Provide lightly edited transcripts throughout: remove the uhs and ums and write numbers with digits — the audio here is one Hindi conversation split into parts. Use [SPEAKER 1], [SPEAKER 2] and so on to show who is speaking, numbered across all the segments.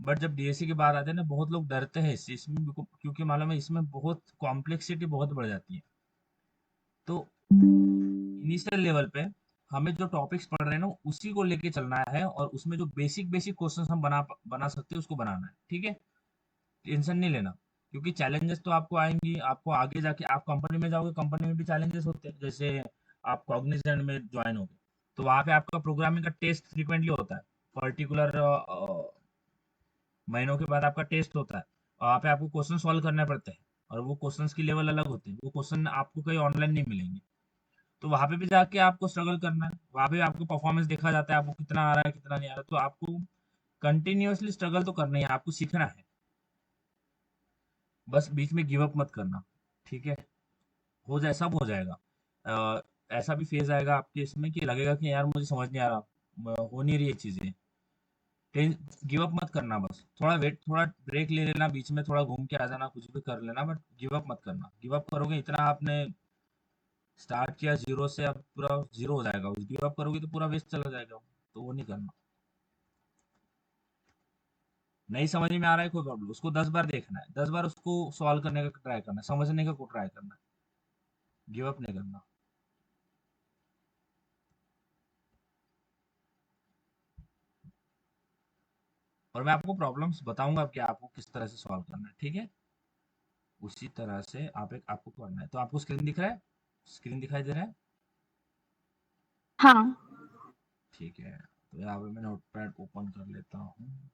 [SPEAKER 1] बट जब डीएससी की बात आती है ना, बहुत लोग डरते हैं इससे, इसमें क्योंकि मालूम है इसमें बहुत कॉम्प्लेक्सिटी बहुत बढ़ जाती है। तो इनिशियल लेवल पे हमें जो टॉपिक्स पढ़ रहे हैं ना, उसी को लेके चलना है, और उसमें जो बेसिक बेसिक क्वेश्चंस हम बना सकते हैं उसको बनाना है, ठीक है। टेंशन नहीं लेना, क्योंकि चैलेंजेस तो आपको आएंगी, आपको आगे जाके आप कंपनी में जाओगे, कंपनी में भी चैलेंजेस होते हैं। जैसे आप कॉग्निजेंट में ज्वाइन होगे, तो वहाँ पे आपका प्रोग्रामिंग का टेस्ट फ्रीक्वेंटली होता है, पर्टिकुलर महीनों के बाद आपका टेस्ट होता है, और वहाँ पे आपको क्वेश्चन सॉल्व करने पड़ते हैं, और वो क्वेश्चंस की लेवल अलग होती है, वो क्वेश्चन आपको कहीं ऑनलाइन नहीं मिलेंगे। तो वहाँ पे भी जाके आपको स्ट्रगल करना है, वहाँ पे आपको परफॉर्मेंस देखा जाता है, आपको कितना आ रहा है कितना नहीं आ रहा है, तो आपको कंटिन्यूअसली स्ट्रगल तो करना ही है, आपको सीखना है, बस बीच में गिव अप मत करना, ठीक है। हो जाए, सब हो जाएगा। अ, ऐसा भी फेज आएगा आपके इसमें कि लगेगा कि यार मुझे समझ नहीं आ रहा, हो नहीं रही ये चीजें, गिव अप मत करना, बस थोड़ा वेट, थोड़ा ब्रेक ले लेना, बीच में थोड़ा घूम के आ जाना, कुछ भी कर लेना, बट गिव अप मत करना। गिव अप करोगे, इतना आपने स्टार्ट किया जीरो से, अब पूरा जीरो हो जाएगा, गिव अप करोगे तो पूरा वेस्ट चला जाएगा, तो वो नहीं करना। नहीं समझ में आ रहा है कोई प्रॉब्लम, उसको 10 बार देखना है, 10 बार उसको सॉल्व करने का ट्राई करना है, समझने का ट्राई करना है, गिव अप नहीं करना। और मैं आपको प्रॉब्लम्स बताऊंगा कि आपको किस तरह से सॉल्व करना है, ठीक है। उसी तरह से आपको करना है। तो आपको स्क्रीन दिख रहा है, स्क्रीन दिखाई दे रहा है,
[SPEAKER 2] हाँ।
[SPEAKER 1] ठीक है। तो यहाँ पे मैं नोटपैड ओपन कर लेता हूँ,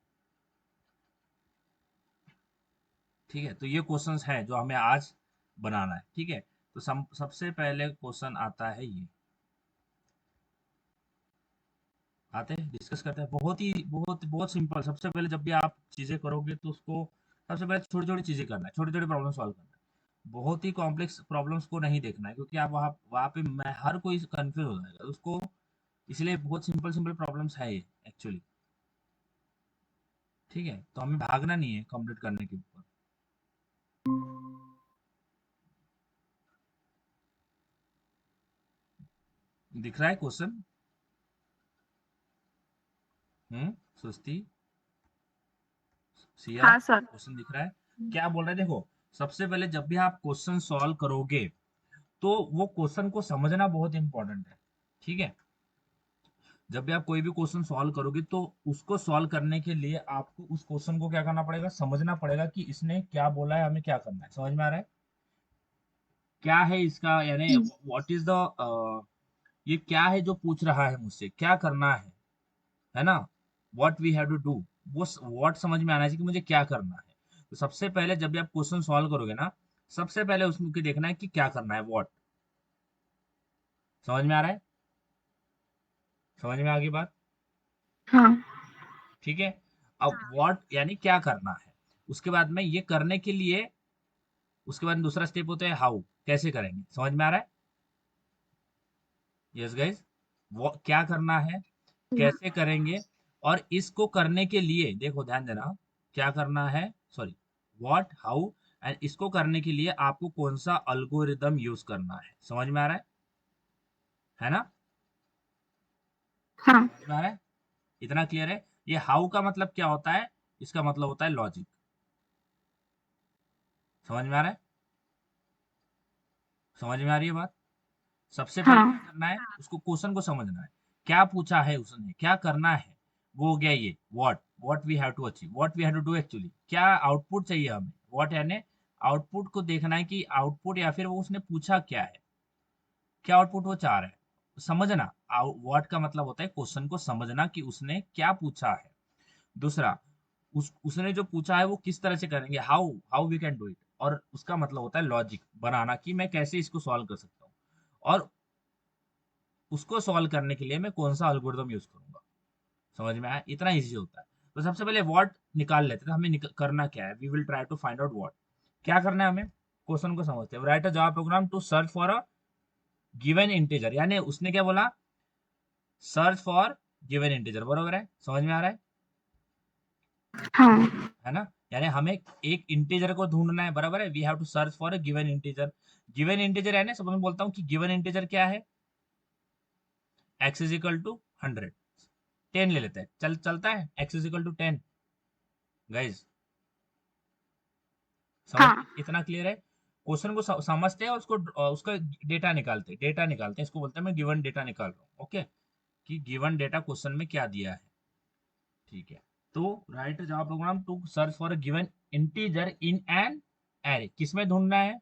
[SPEAKER 1] ठीक है। तो ये क्वेश्चंस हैं जो हमें आज बनाना है, ठीक है। तो सबसे पहले क्वेश्चन आता है ये, आते हैं डिस्कस करते हैं। बहुत ही बहुत बहुत सिंपल। सबसे पहले जब भी आप चीजें करोगे तो उसको सबसे पहले छोटी छोटी चीजें करना है, छोटी छोटी प्रॉब्लम सॉल्व करना है। बहुत ही कॉम्प्लेक्स प्रॉब्लम्स को नहीं देखना है, क्योंकि आप वहाँ पे मैं हर कोई कंफ्यूज हो जाएगा उसको, इसलिए बहुत सिंपल सिंपल प्रॉब्लम्स है ये एक्चुअली, ठीक है। तो हमें भागना नहीं है कंप्लीट करने के ऊपर। दिख रहा है क्वेश्चन? सुस्ती, सिया,
[SPEAKER 2] हाँ सर।
[SPEAKER 1] क्वेश्चन दिख रहा है? क्या बोल रहा है देखो, सबसे पहले जब भी आप क्वेश्चन सॉल्व करोगे, तो वो क्वेश्चन को समझना बहुत इंपॉर्टेंट है, ठीक है। जब भी आप कोई भी क्वेश्चन सॉल्व करोगे, तो उसको सॉल्व करने के लिए आपको उस क्वेश्चन को क्या करना पड़ेगा, समझना पड़ेगा कि इसने क्या बोला है, हमें क्या करना है। समझ में आ रहा है क्या है इसका, यानी व्हाट इज द, ये क्या है जो पूछ रहा है मुझसे, क्या करना है ना, what we have to do, वो व्हाट समझ में आना चाहिए कि मुझे क्या करना है। तो सबसे पहले जब भी आप क्वेश्चन सॉल्व करोगे ना, सबसे पहले उसमें देखना है कि क्या करना है, व्हाट। समझ में आ रहा है? समझ में आ गई बात?
[SPEAKER 2] हाँ।
[SPEAKER 1] ठीक है। अब व्हाट यानी क्या करना है, उसके बाद में ये करने के लिए, उसके बाद दूसरा स्टेप होता है हाउ, कैसे करेंगे। समझ में आ रहा है? यस गाइस, वो क्या करना है, कैसे करेंगे, और इसको करने के लिए देखो ध्यान देना, क्या करना है, सॉरी, व्हाट, हाउ, एंड इसको करने के लिए आपको कौन सा अल्गोरिदम यूज करना है। समझ में आ रहा है ना?
[SPEAKER 2] हाँ।
[SPEAKER 1] समझ में आ रहा है? इतना क्लियर है? ये हाउ का मतलब क्या होता है, इसका मतलब होता है लॉजिक। समझ में आ रहा है? समझ में आ रही है बात? सबसे पहले
[SPEAKER 2] हाँ।
[SPEAKER 1] क्या करना है, उसको क्वेश्चन को समझना है, क्या पूछा है उसने, क्या करना है, वो हो गया ये what we have to achieve, what we have to do actually, क्या आउटपुट चाहिए हमें, व्हाट यानी आउटपुट को देखना है कि आउटपुट, या फिर वो उसने पूछा क्या है, क्या आउटपुट वो चाह रहा है समझना। व्हाट का मतलब होता है क्वेश्चन को समझना कि उसने क्या पूछा है। दूसरा, उसने जो पूछा है वो किस तरह से करेंगे, how how we can do it, और उसका मतलब होता है लॉजिक बनाना कि मैं कैसे इसको सॉल्व कर सकता हूँ, और उसको सॉल्व करने के लिए मैं कौन सा एल्गोरिदम यूज करूंगा। समझ में आया? इतना इजी होता है। तो सबसे पहले व्हाट निकाल लेते हैं, तो हमें करना क्या है, we will try to find out what, क्या करना है हमें, क्वेश्चन को समझते हैं। Write a Java program to search for a given integer, यानी उसने क्या बोला, सर्च फॉर गिवन इंटीजर, बरोबर है? समझ में आ रहा
[SPEAKER 2] हाँ।
[SPEAKER 1] है ना? यानी हमें एक इंटीजर को ढूंढना है, बराबर है, we have to search for a given integer. Given integer यानी सपोज मैं बोलता हूँ कि गिवन इंटीजर क्या है, x इज इक्वल टू 100, 10 ले लेते हैं, चलता है, x is equal to 10, guys
[SPEAKER 2] हाँ।
[SPEAKER 1] इतना क्लियर है? क्वेश्चन को समझते हैं और उसका डेटा निकालते हैं, इसको बोलते हैं मैं गिवन डेटा निकाल रहा हूँ। ओके, कि गिवन डेटा क्वेश्चन में क्या दिया है। ठीक है, तो write Java program to search for a given integer in an array. किसमें ढूंढना है?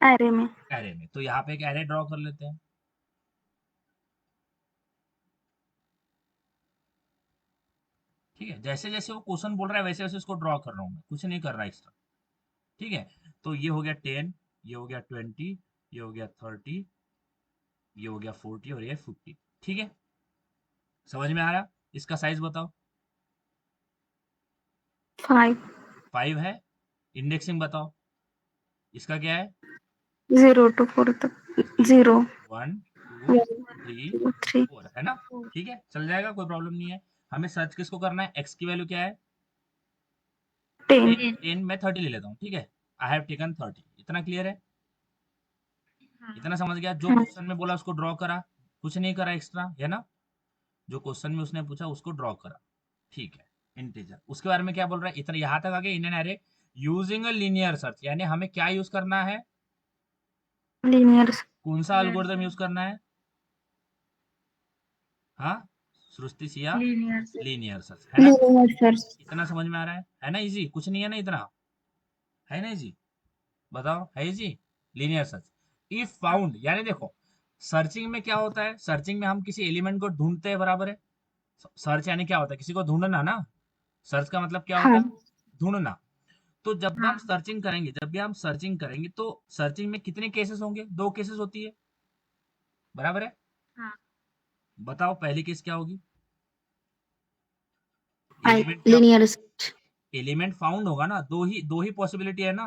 [SPEAKER 2] एरे में।
[SPEAKER 1] एरे में। तो यहाँ पे एक एरे ड्रॉ कर लेते हैं। ठीक है, जैसे जैसे वो क्वेश्चन बोल रहा है वैसे वैसे उसको ड्रॉ कर रहा हूँ मैं, कुछ नहीं कर रहा एक्स्ट्रा। ठीक है, तो ये हो गया 10, ये हो गया 20, ये हो गया 30, ये हो गया 40 और ये 50। ठीक है, समझ में आ रहा? इसका साइज बताओ।
[SPEAKER 2] 5।
[SPEAKER 1] 5 है। इंडेक्सिंग बताओ, इसका क्या है?
[SPEAKER 2] 0 to 4 तक। 0
[SPEAKER 1] 1 2
[SPEAKER 2] 1
[SPEAKER 1] 3
[SPEAKER 2] 2 3
[SPEAKER 1] 4 है ना? ठीक है, चल जाएगा, कोई प्रॉब्लम नहीं है। हमें सर्च किसको करना है? एक्स की वैल्यू क्या है?
[SPEAKER 2] 10।
[SPEAKER 1] 10 में 30 ले लेता हूँ। ठीक है, आई हैव टेकन 30। इतना क्लियर है? इतना समझ गया? जो
[SPEAKER 2] हाँ।
[SPEAKER 1] क्वेश्चन में बोला उसको ड्रॉ करा, कुछ नहीं करा एक्स्ट्रा, है ना? जो क्वेश्चन में उसने पूछा उसको ड्रॉ करा। ठीक है, इंटीजर। उसके बारे में क्या बोल रहा है? इतना यहां तक आगे, इन an array using a linear search, यानी हमें क्या यूज करना है?
[SPEAKER 2] लीनियर।
[SPEAKER 1] कौन सा एल्गोरिथम यूज करना है? हाँ, सृष्टि सिया, लीनियर सर्च, है ना?
[SPEAKER 2] Linear search.
[SPEAKER 1] इतना समझ में आ रहा है ना? इजी, कुछ नहीं है ना? इतना है ना इजी? बताओ, है easy? Linear search. If found, यानी देखो, सर्चिंग में क्या होता है? सर्चिंग में हम किसी एलिमेंट को ढूंढते हैं, बराबर है? सर्च यानी क्या होता है? किसी को ढूंढना ना। सर्च का मतलब क्या होता
[SPEAKER 2] हाँ।
[SPEAKER 1] है? ढूंढना। तो जब हम सर्चिंग करेंगे, जब भी हम सर्चिंग करेंगे तो सर्चिंग में कितने केसेस होंगे? 2 केसेस होती है, बराबर है? बताओ पहली केस क्या होगी? एलिमेंट क्या?
[SPEAKER 2] Linear search.
[SPEAKER 1] एलिमेंट फाउंड होगा ना। दो ही पॉसिबिलिटी है ना,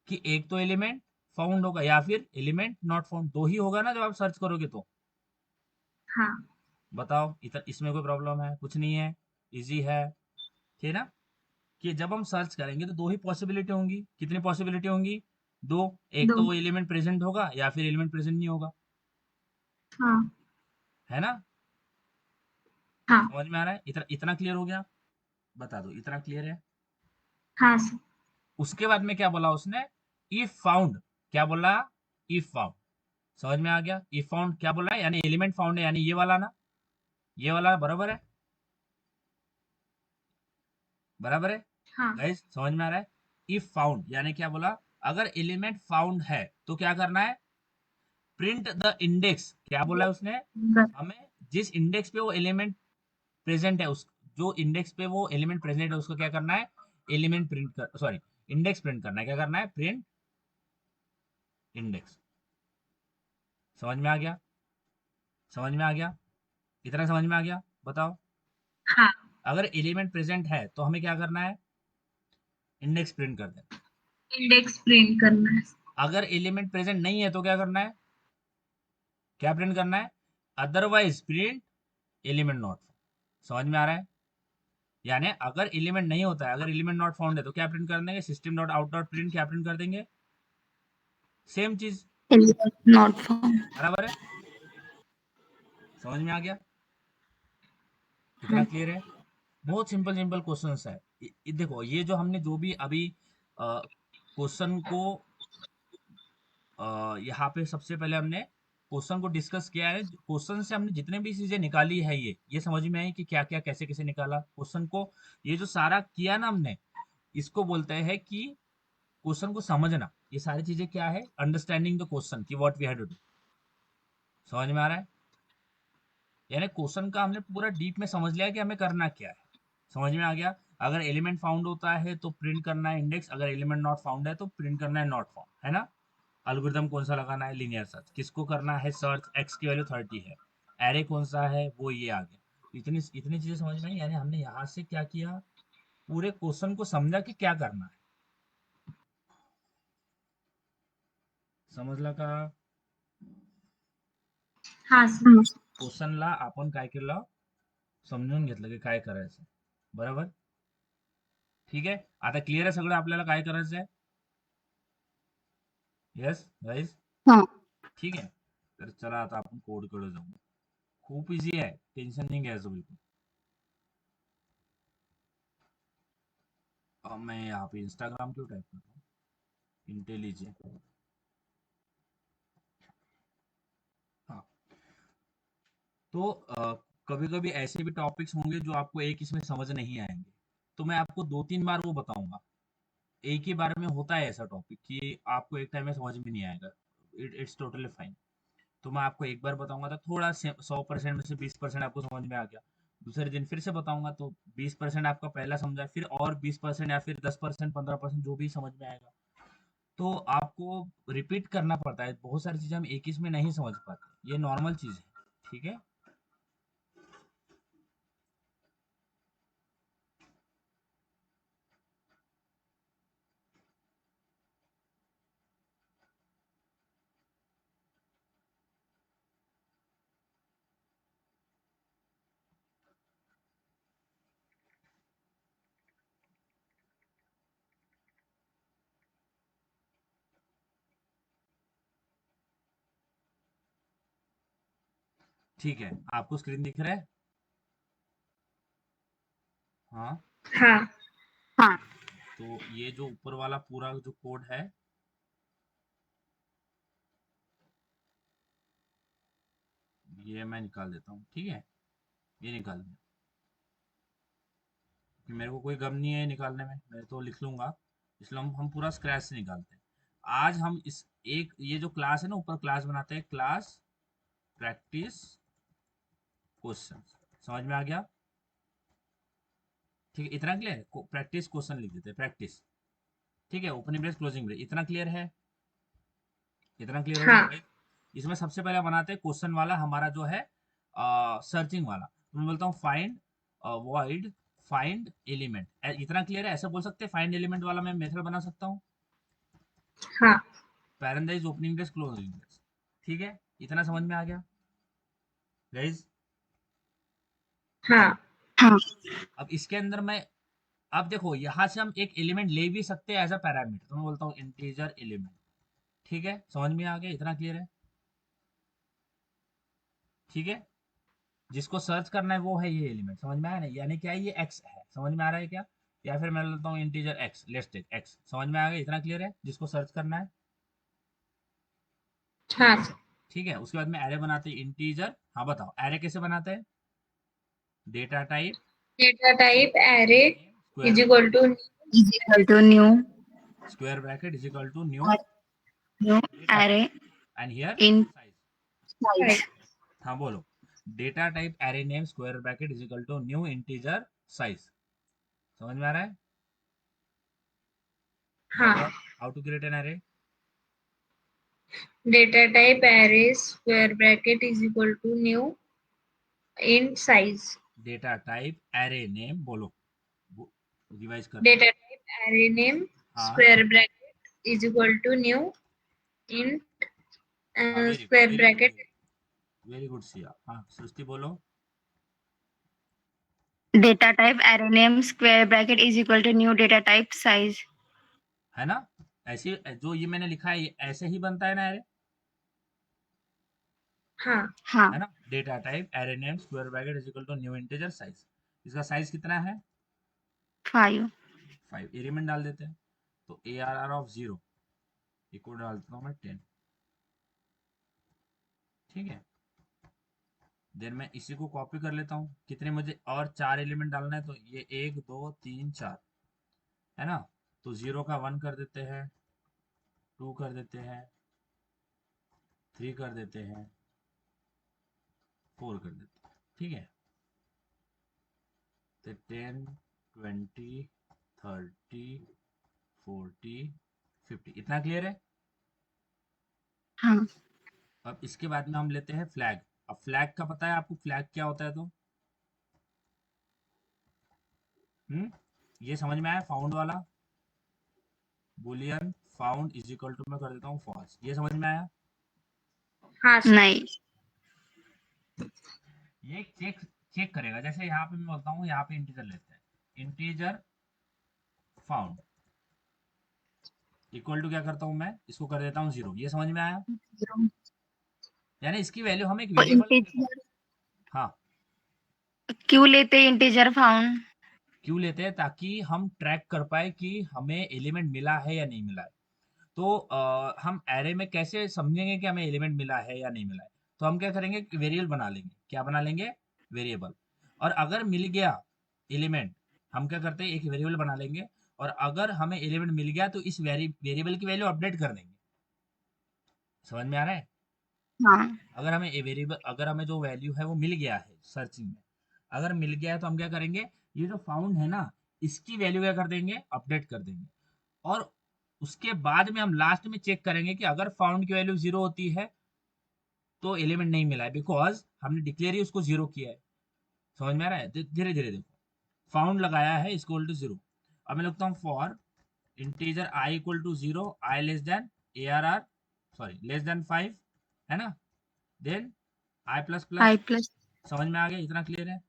[SPEAKER 1] कि एक तो एलिमेंट फाउंड होगा या फिर एलिमेंट नॉट फाउंड, दो ही होगा ना जब आप सर्च करोगे तो। बताओ, इसमें कोई प्रॉब्लम है? कुछ नहीं है, इजी है। ठीक है ना? कि जब हम सर्च करेंगे तो दो ही पॉसिबिलिटी होंगी। कितनी पॉसिबिलिटी होंगी? दो। एक तो वो एलिमेंट प्रेजेंट होगा या फिर एलिमेंट प्रेजेंट नहीं होगा, है ना? समझ में आ रहा है? इतना इतना क्लियर हो गया? बता दो, इतना क्लियर है? उसके बाद में क्या बोला उसने? If found. क्या बोला? If found. समझ में आ गया? इफ फाउंड क्या बोला है? यानी एलिमेंट फाउंड है, यानी ये वाला ना, ये वाला, बराबर है? बराबर है गाइस? समझ में आ रहा है? इफ फाउंड यानी क्या बोला? अगर एलिमेंट फाउंड है तो क्या करना है? Print the index. क्या बोला है उसने? हमें जिस इंडेक्स पे वो एलिमेंट प्रेजेंट है, उस जो इंडेक्स पे वो एलिमेंट प्रेजेंट है उसको क्या करना है? एलिमेंट प्रिंट कर, सॉरी, इंडेक्स प्रिंट करना है। क्या करना है? Print index. समझ में आ गया? समझ में आ गया? इतना समझ में आ गया? बताओ, अगर एलिमेंट प्रेजेंट है तो हमें क्या करना है? इंडेक्स प्रिंट कर देना। अगर एलिमेंट प्रेजेंट नहीं है तो क्या करना है? क्या प्रिंट करना है? Otherwise print element not found. समझ में आ रहा है? यानी अगर एलिमेंट नहीं होता है, अगर एलिमेंट नॉट फाउंड है तो क्या प्रिंट कर देंगे? System dot out dot print क्या प्रिंट कर देंगे? सेम चीज,
[SPEAKER 2] नॉट फाउंड।
[SPEAKER 1] बराबर है? समझ में आ गया? इतना क्लियर है? बहुत सिंपल सिंपल क्वेश्चंस है। देखो, ये जो हमने जो भी अभी क्वेश्चन को यहाँ पे सबसे पहले हमने क्वेश्चन को डिस्कस किया है। क्वेश्चन से हमने जितने भी चीजें निकाली है, ये समझ में आई कि क्या क्या कैसे कैसे निकाला क्वेश्चन को। ये जो सारा किया ना हमने, इसको बोलते हैं कि क्वेश्चन को समझना। ये सारी चीजें क्या है? अंडरस्टैंडिंग द क्वेश्चन की what we have to do. समझ में आ रहा है? यानी क्वेश्चन का हमने पूरा डीप में समझ लिया कि हमें करना क्या है। समझ में आ गया? अगर एलिमेंट फाउंड होता है तो प्रिंट करना है इंडेक्स, अगर एलिमेंट नॉट फाउंड है तो प्रिंट करना है नॉट फाउंड, है ना? एल्गोरिथम कौन सा लगाना है? Linear search. किसको करना है सर्च? एक्स की वैल्यू 30 है। एरे कौन सा है? वो ये आ गया। इतनी इतनी चीजें समझ में आई। यानी हमने यहाँ से क्या किया? पूरे क्वेश्चन को समझा कि क्या करना है। समजला का? क्वेश्चनला आपण काय केलं? समजून घेतलं की काय करायचं, बरोबर? ठीक आहे, आता क्लिअर आहे सगळं आपल्याला काय करायचं आहे? Yes guys?
[SPEAKER 2] हाँ।
[SPEAKER 1] ठीक आहे, तर चला आता आपण कोडकडे जाऊ. खूप इझी आहे, टेन्शन नाही घ्यायचं बिलकुल. अब मैं यहाँ पे इंस्टाग्राम क्यों टाइप कर रहा हूँ, इंटेलिजेंट। हाँ, तो कभी कभी ऐसे भी टॉपिक्स होंगे जो आपको एक इसमें समझ नहीं आएंगे, तो मैं आपको 2-3 बार वो बताऊंगा। एक ही बार में होता है ऐसा टॉपिक कि आपको एक टाइम में समझ में नहीं आएगा, इट्स टोटली फाइन। तो मैं आपको एक बार बताऊंगा तो थोड़ा 100% में से 20% आपको समझ में आ गया। दूसरे दिन फिर से बताऊंगा तो 20% आपका पहला समझा, फिर और 20% या फिर 10%, 15% जो भी समझ में आएगा। तो आपको रिपीट करना पड़ता है, बहुत सारी चीजें हम एक ही में नहीं समझ पाते, ये नॉर्मल चीज है। ठीक है। ठीक है, आपको स्क्रीन दिख रहा है? हाँ।
[SPEAKER 3] हाँ।
[SPEAKER 2] हाँ।
[SPEAKER 1] तो ये जो ऊपर वाला पूरा जो कोड है, ये मैं निकाल देता हूँ। ठीक है, ये निकाल दिया कि मेरे को कोई गम नहीं है निकालने में, मैं तो लिख लूंगा। इसलिए हम पूरा स्क्रैच से निकालते हैं। आज हम इस एक ये जो क्लास है ना, ऊपर क्लास बनाते हैं, क्लास प्रैक्टिस क्वेश्चन। समझ में आ गया? ठीक है, इतना क्लियर है? प्रैक्टिस क्वेश्चन लिख देते हैं, प्रैक्टिस। ठीक है, ओपनिंग ब्रेस क्लोजिंग ब्रेस, इतना क्लियर है? इतना क्लियर हो गया
[SPEAKER 3] हाँ।
[SPEAKER 1] भाई? इसमें सबसे पहले बनाते हैं क्वेश्चन वाला हमारा जो है सर्चिंग वाला। तो मैं बोलता हूँ फाइंड वॉइड फाइंड एलिमेंट। इतना क्लियर है? ऐसा बोल सकते हैं, फाइंड एलिमेंट वाला मैं मेथड बना सकता हूँ।
[SPEAKER 3] हाँ।
[SPEAKER 1] Parenthesis opening brace closing brace. ठीक है, इतना समझ में आ गया गाइस?
[SPEAKER 3] हाँ।
[SPEAKER 2] हाँ।
[SPEAKER 1] अब इसके अंदर मैं, अब देखो यहाँ से हम एक एलिमेंट ले भी सकते हैं एज अ पैरामीटर, तो मैं बोलता हूँ इंटीजर एलिमेंट। ठीक है, समझ में आ गया? इतना क्लियर है? ठीक है, जिसको सर्च करना है वो है ये एलिमेंट। समझ में आया ना? यानी क्या है, ये एक्स है। समझ में आ रहा है क्या? या फिर मैं लेता हूँ integer X, let's take X. समझ में आ गया? इतना क्लियर है जिसको सर्च करना है?
[SPEAKER 3] हाँ।
[SPEAKER 1] ठीक है, उसके बाद में एरे बनाते हैं इंटीजर। हाँ बताओ, एरे कैसे बनाते हैं? Data type
[SPEAKER 3] data type array
[SPEAKER 1] square
[SPEAKER 3] is equal to
[SPEAKER 2] is equal to new
[SPEAKER 1] square bracket is equal to new
[SPEAKER 2] new
[SPEAKER 1] data
[SPEAKER 2] array
[SPEAKER 1] type and here
[SPEAKER 2] in
[SPEAKER 1] size.
[SPEAKER 2] Size.
[SPEAKER 1] हाँ बोलो, data type array name square bracket is equal to new integer size. समझ में आ रहा है? नाउ
[SPEAKER 3] हाँ।
[SPEAKER 1] बताओ, how to create an array?
[SPEAKER 3] Data type array square bracket is equal to new in size.
[SPEAKER 1] Data type array name बोलो, रिवाइज करते हैं।
[SPEAKER 3] डेटा टाइप एरे नेम
[SPEAKER 1] हाँ
[SPEAKER 3] square bracket is equal to new in
[SPEAKER 1] हाँ, very good,
[SPEAKER 3] square
[SPEAKER 1] very good,
[SPEAKER 3] bracket.
[SPEAKER 1] Very good Siya. हाँ सृष्टि बोलो।
[SPEAKER 2] Data type array name square bracket is equal to new data type size.
[SPEAKER 1] है ना? ऐसे जो ये मैंने लिखा है, ये ऐसे ही बनता है ना एरे?
[SPEAKER 3] हाँ।
[SPEAKER 2] हाँ।
[SPEAKER 1] है ना? Data type array name square bracket is equal to new integer size. इसका साइज कितना है?
[SPEAKER 2] 5।
[SPEAKER 1] 5। एलिमेंट डाल देते हैं, तो A R R of 0 equal डालता हूँ मैं 10। ठीक है, देन मैं इसी को कॉपी कर लेता हूँ। कितने मुझे और 4 एलिमेंट डालना है, तो ये 1 2 3 4, है ना? तो 0 का 1 कर देते हैं, 2 कर देते हैं, 3 कर देते हैं, 4 कर देते हैं। ठीक है, तो 10 20 30 40 50, इतना क्लियर है?
[SPEAKER 2] हाँ।
[SPEAKER 1] अब इसके बाद में हम लेते हैं फ्लैग। अब फ्लैग का पता है आपको, फ्लैग क्या होता है? तो ये समझ में आया? फाउंड वाला boolean found is equal to, मैं कर देता हूँ फॉल्स। ये समझ में आया?
[SPEAKER 3] हाँ।
[SPEAKER 2] नहीं।
[SPEAKER 1] ये चेक चेक करेगा। जैसे यहाँ पे मैं बोलता हूँ, यहाँ पे इंटीजर लेते हैं, इंटीजर फाउंड इक्वल टू, क्या करता हूँ मैं, इसको कर देता हूँ 0। ये समझ में आया? यानी इसकी वैल्यू हम एक वेरिएबल में देखो।
[SPEAKER 2] इंटीजर
[SPEAKER 1] हाँ,
[SPEAKER 2] क्यों लेते इंटीजर फाउंड?
[SPEAKER 1] क्यों लेते हैं? ताकि हम ट्रैक कर पाए कि हमें एलिमेंट मिला है या नहीं मिला है। तो हम एरे में कैसे समझेंगे कि हमें एलिमेंट मिला है या नहीं मिला है? तो हम क्या करेंगे, वेरिएबल बना लेंगे। क्या बना लेंगे? वेरिएबल। और अगर मिल गया एलिमेंट, हम क्या करते हैं, एक वेरिएबल बना लेंगे, और अगर हमें एलिमेंट मिल गया तो इस वेरिएबल की वैल्यू अपडेट कर देंगे। समझ में आ रहा है?
[SPEAKER 2] हाँ।
[SPEAKER 1] अगर हमें जो वैल्यू है वो मिल गया है सर्चिंग में, अगर मिल गया है तो हम क्या करेंगे, ये जो फाउंड है ना, इसकी वैल्यू क्या कर देंगे, अपडेट कर देंगे। और उसके बाद में हम लास्ट में चेक करेंगे कि अगर फाउंड की वैल्यू 0 होती है तो एलिमेंट नहीं मिला है, बिकॉज हमने डिक्लेयर ही उसको 0 किया है। समझ में आ रहा है? धीरे धीरे देखो, फाउंड लगाया है इक्वल टू 0। अब मैं लिखता हूँ for integer i equal to 0, i less than ARR, sorry less than 5, है ना, then i plus
[SPEAKER 2] I
[SPEAKER 1] plus.
[SPEAKER 2] plus
[SPEAKER 1] समझ में आ गया? इतना क्लियर है?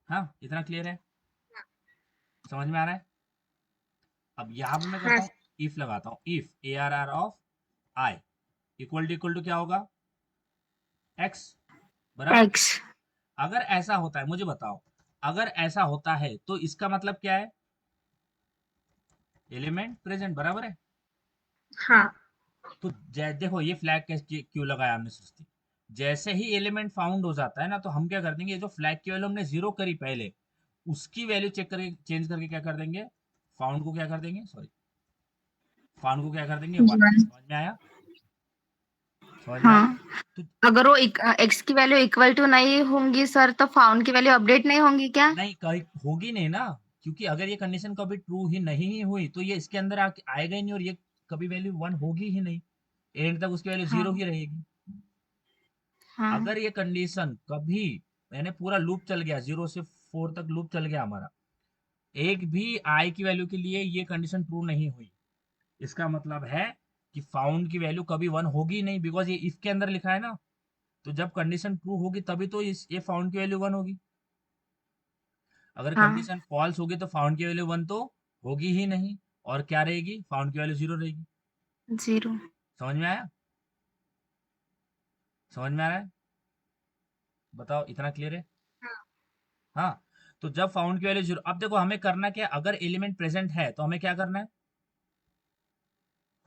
[SPEAKER 1] हाँ, इतना क्लियर है? समझ में आ रहा है? अब यहाँ पे मैं
[SPEAKER 3] हाँ
[SPEAKER 1] करता हूँ, इफ लगाता हूँ, if ARR of i equal to क्या होगा, x, बराबर।
[SPEAKER 2] X।
[SPEAKER 1] अगर ऐसा होता है, मुझे बताओ, अगर ऐसा होता है तो इसका मतलब क्या है, एलिमेंट प्रेजेंट, बराबर है।
[SPEAKER 3] हाँ
[SPEAKER 1] तो देखो ये फ्लैग क्यों लगाया हमने, सुस्ती। जैसे ही एलिमेंट फाउंड हो जाता है ना, तो हम क्या कर देंगे, जो फ्लैग की वैल्यू हमने 0 करी पहले, उसकी वैल्यू चेक करके चेंज करके क्या कर देंगे, फाउंड को क्या कर देंगे, सॉरी, फाउंड को क्या कर देंगे, 1।
[SPEAKER 2] वन।
[SPEAKER 1] समझ में आया? समझ में आया?
[SPEAKER 2] हाँ,
[SPEAKER 1] तो
[SPEAKER 2] अगर वो X की वैल्यू इक्वल टू नहीं होंगी सर, तो फाउंड की वैल्यू अपडेट नहीं होंगी क्या?
[SPEAKER 1] नहीं, कहीं होगी नहीं ना, क्योंकि अगर ये कंडीशन कभी ट्रू ही नहीं हुई तो ये इसके अंदर आएगा ही नहीं, और ये कभी वैल्यू 1 होगी ही नहीं, एंड तक उसकी वैल्यू 0
[SPEAKER 2] हाँ।
[SPEAKER 1] ही रहेगी।
[SPEAKER 2] हाँ।
[SPEAKER 1] अगर ये कंडीशन कभी, मैंने पूरा लूप चल गया, 0 से 4 तक लूप चल गया हमारा, एक भी आई की वैल्यू के लिए ये कंडीशन ट्रू नहीं हुई, इसका मतलब है कि फाउंड की वैल्यू कभी 1 होगी नहीं, बिकॉज ये इफ के अंदर लिखा है ना। तो जब कंडीशन ट्रू होगी तभी तो ये फाउंड की वैल्यू 1 होगी। अगर
[SPEAKER 2] हाँ।
[SPEAKER 1] कंडीशन फॉल्स होगी तो फाउंड की वैल्यू 1 तो होगी ही नहीं, और क्या रहेगी, फाउंड की वैल्यू 0 रहेगी।
[SPEAKER 2] 0।
[SPEAKER 1] समझ में आया? समझ में आ रहा है? बताओ, इतना क्लियर है? हाँ। तो जब फाउंड की वैल्यू 0, अब देखो हमें करना क्या है, अगर एलिमेंट प्रेजेंट है तो हमें क्या करना है,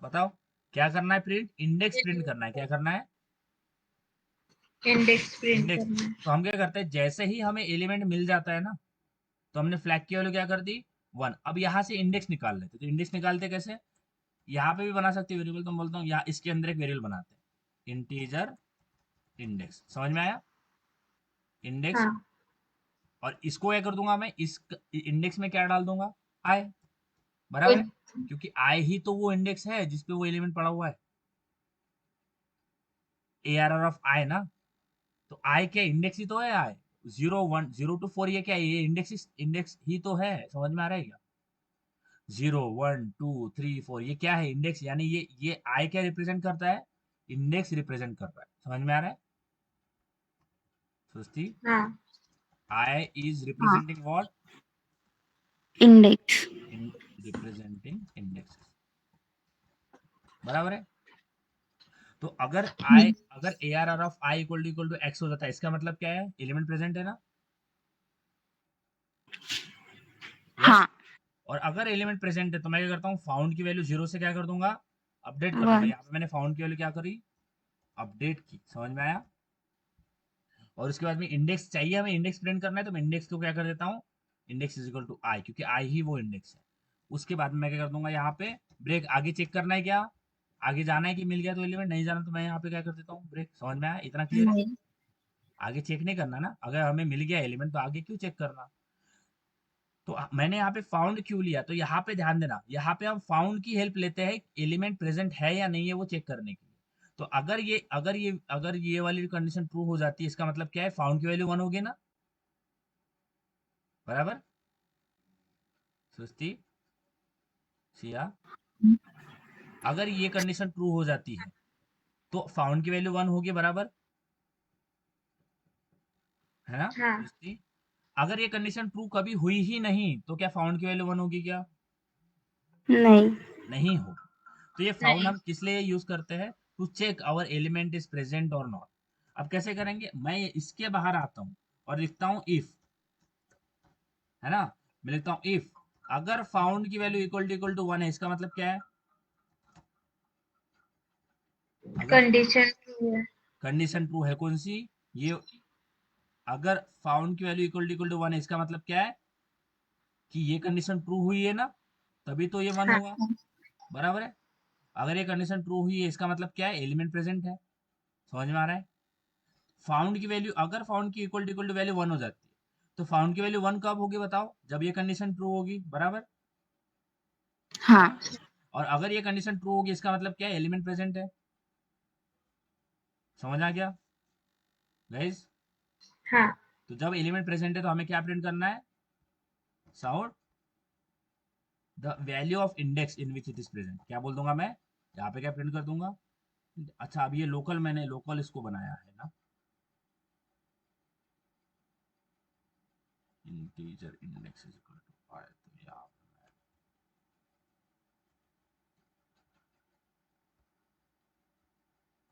[SPEAKER 1] बताओ, क्या करना है, प्रिंट, इंडेक्स प्रिंट करना है। क्या करना है?
[SPEAKER 3] Index print
[SPEAKER 1] index.
[SPEAKER 3] करना है।
[SPEAKER 1] तो हम क्या करते हैं, जैसे ही हमें एलिमेंट मिल जाता है ना, तो हमने फ्लैग की वैल्यू क्या कर दी, 1। अब यहाँ से इंडेक्स निकाल लेते, तो इंडेक्स निकालते कैसे, यहाँ पे भी बना सकते हैं वेरिएबल, तो मैं बोलता हूँ यहाँ इसके अंदर एक वेरिएबल बनाते हैं, इंटीजर इंडेक्स। समझ में आया? इंडेक्स।
[SPEAKER 3] हाँ
[SPEAKER 1] और इसको क्या कर दूंगा मैं, इस इंडेक्स में क्या डाल दूंगा, आई, बराबर
[SPEAKER 3] इन,
[SPEAKER 1] है, क्योंकि आई ही तो वो इंडेक्स है जिसपे वो एलिमेंट पड़ा हुआ है, ARR ऑफ आई ना। तो आई क्या, इंडेक्स ही तो है आई, 0 1 0 to 4, ये क्या है, ये इंडेक्स ही तो है। समझ में आ रहा है क्या? 0 1 2 3 4, ये क्या है, इंडेक्स, यानी ये आई क्या रिप्रेजेंट करता है, इंडेक्स रिप्रेजेंट कर रहा है। समझ में आ रहा है सुस्ती?
[SPEAKER 3] हाँ
[SPEAKER 1] आई इज
[SPEAKER 2] हाँ।
[SPEAKER 1] Representing what,
[SPEAKER 2] index.
[SPEAKER 1] इन रिप्रेजेंटिंग इंडेक्स, बराबर है। तो अगर ARR of I equal to X हो जाता है, इसका मतलब क्या है, एलिमेंट प्रेजेंट है ना, यस।
[SPEAKER 2] हाँ।
[SPEAKER 1] और अगर एलिमेंट प्रेजेंट है तो मैं क्या करता हूँ, फाउंड की वैल्यू 0 से क्या कर दूंगा, अपडेट कर दूंगा।
[SPEAKER 2] 1।
[SPEAKER 1] यहाँ पे मैंने फाउंड की वैल्यू क्या करी, अपडेट की। समझ में आया? और उसके बाद में इंडेक्स चाहिए, हमें इंडेक्स प्रिंट करना है, तो मैं इंडेक्स को क्या कर देता हूँ, इंडेक्स इज इक्वल टू आई, क्योंकि आई ही वो इंडेक्स है। उसके बाद में मैं क्या कर दूंगा, यहाँ पे ब्रेक, आगे चेक करना है क्या, आगे जाना है कि मिल गया तो एलिमेंट, नहीं जाना तो मैं यहाँ पे क्या कर देता हूँ, ब्रेक। समझ में आया? इतना क्लियर है?
[SPEAKER 2] नहीं।
[SPEAKER 1] आगे चेक नहीं करना ना, अगर हमें मिल गया एलिमेंट तो आगे क्यों चेक करना। तो मैंने यहाँ पे फाउंड क्यों लिया, तो यहाँ पे ध्यान देना, यहाँ पे हम फाउंड की हेल्प लेते हैं एलिमेंट प्रेजेंट है या नहीं है वो चेक करने के लिए। तो अगर ये वाली कंडीशन ट्रू हो जाती है, इसका मतलब क्या है, फाउंड की वैल्यू 1 होगी ना, बराबर। सुस्ती, सिया, अगर ये कंडीशन ट्रू हो जाती है तो फाउंड की वैल्यू 1 होगी, बराबर है ना,
[SPEAKER 3] हाँ
[SPEAKER 1] सुस्ती। अगर ये कंडीशन ट्रू कभी हुई ही नहीं तो क्या फाउंड की वैल्यू 1 होगी क्या,
[SPEAKER 2] नहीं।
[SPEAKER 1] नहीं होगी। तो ये फाउंड
[SPEAKER 3] नहीं।
[SPEAKER 1] हम किस लिए यूज करते हैं, to check our element is present और नॉट। अब कैसे करेंगे, मैं इसके बाहर आता हूँ और लिखता हूँ इफ है ना। मैं लिखता हूँ इफ, अगर फाउंड की वैल्यू इक्वल टू 1 है, इसका मतलब क्या है, अगर
[SPEAKER 3] कंडीशन ट्रू है।
[SPEAKER 1] कंडीशन ट्रू है, कौन सी, ये, अगर फाउंड की वैल्यू इक्वल टू 1 है, इसका मतलब क्या है कि ये कंडीशन ट्रू हुई है ना, तभी तो ये 1
[SPEAKER 3] हाँ
[SPEAKER 1] होगा, बराबर है। अगर ये कंडीशन ट्रू हुई है, इसका मतलब क्या है, एलिमेंट प्रेजेंट है। समझ में आ रहा है। फाउंड की वैल्यू, अगर फाउंड की इक्वल टू वैल्यू 1 हो जाती है, तो फाउंड की वैल्यू 1 कब होगी बताओ, जब ये कंडीशन ट्रू होगी, बराबर।
[SPEAKER 2] हाँ
[SPEAKER 1] और अगर ये कंडीशन ट्रू होगी, इसका मतलब क्या है, एलिमेंट प्रेजेंट है। समझ आ गया गाइस।
[SPEAKER 3] हाँ
[SPEAKER 1] तो जब एलिमेंट प्रेजेंट है तो हमें क्या प्रिंट करना है, sound the value of index in which it is present. क्या बोल दूंगा मैं, यहाँ पे क्या प्रिंट कर दूंगा। अच्छा, अब ये लोकल, मैंने लोकल इसको बनाया है ना, integer index is equal to I, तो यहाँ पे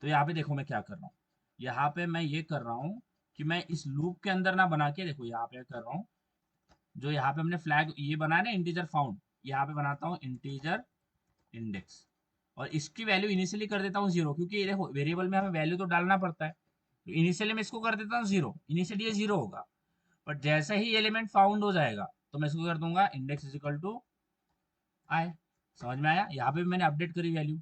[SPEAKER 1] तो यहाँ पे देखो मैं क्या कर रहा हूँ, यहाँ पे मैं ये कर रहा हूँ कि मैं इस लूप के अंदर ना बना के, देखो यहाँ पे कर रहा हूँ, जो यहाँ पे हमने फ्लैग ये बनाया ना इंटीजर फाउंड, यहाँ पे बनाता हूँ इंटीजर इंडेक्स, और इसकी वैल्यू इनिशियली कर देता हूँ 0, क्योंकि ये देखो वेरिएबल में हमें वैल्यू तो डालना पड़ता है, तो इनिशियली मैं इसको कर देता हूँ 0, इनिशियली ये 0 होगा, बट जैसे ही एलिमेंट फाउंड हो जाएगा तो मैं इसको कर दूंगा इंडेक्स इज इक्वल टू आई। समझ में आया, यहाँ पे भी मैंने अपडेट करी वैल्यू।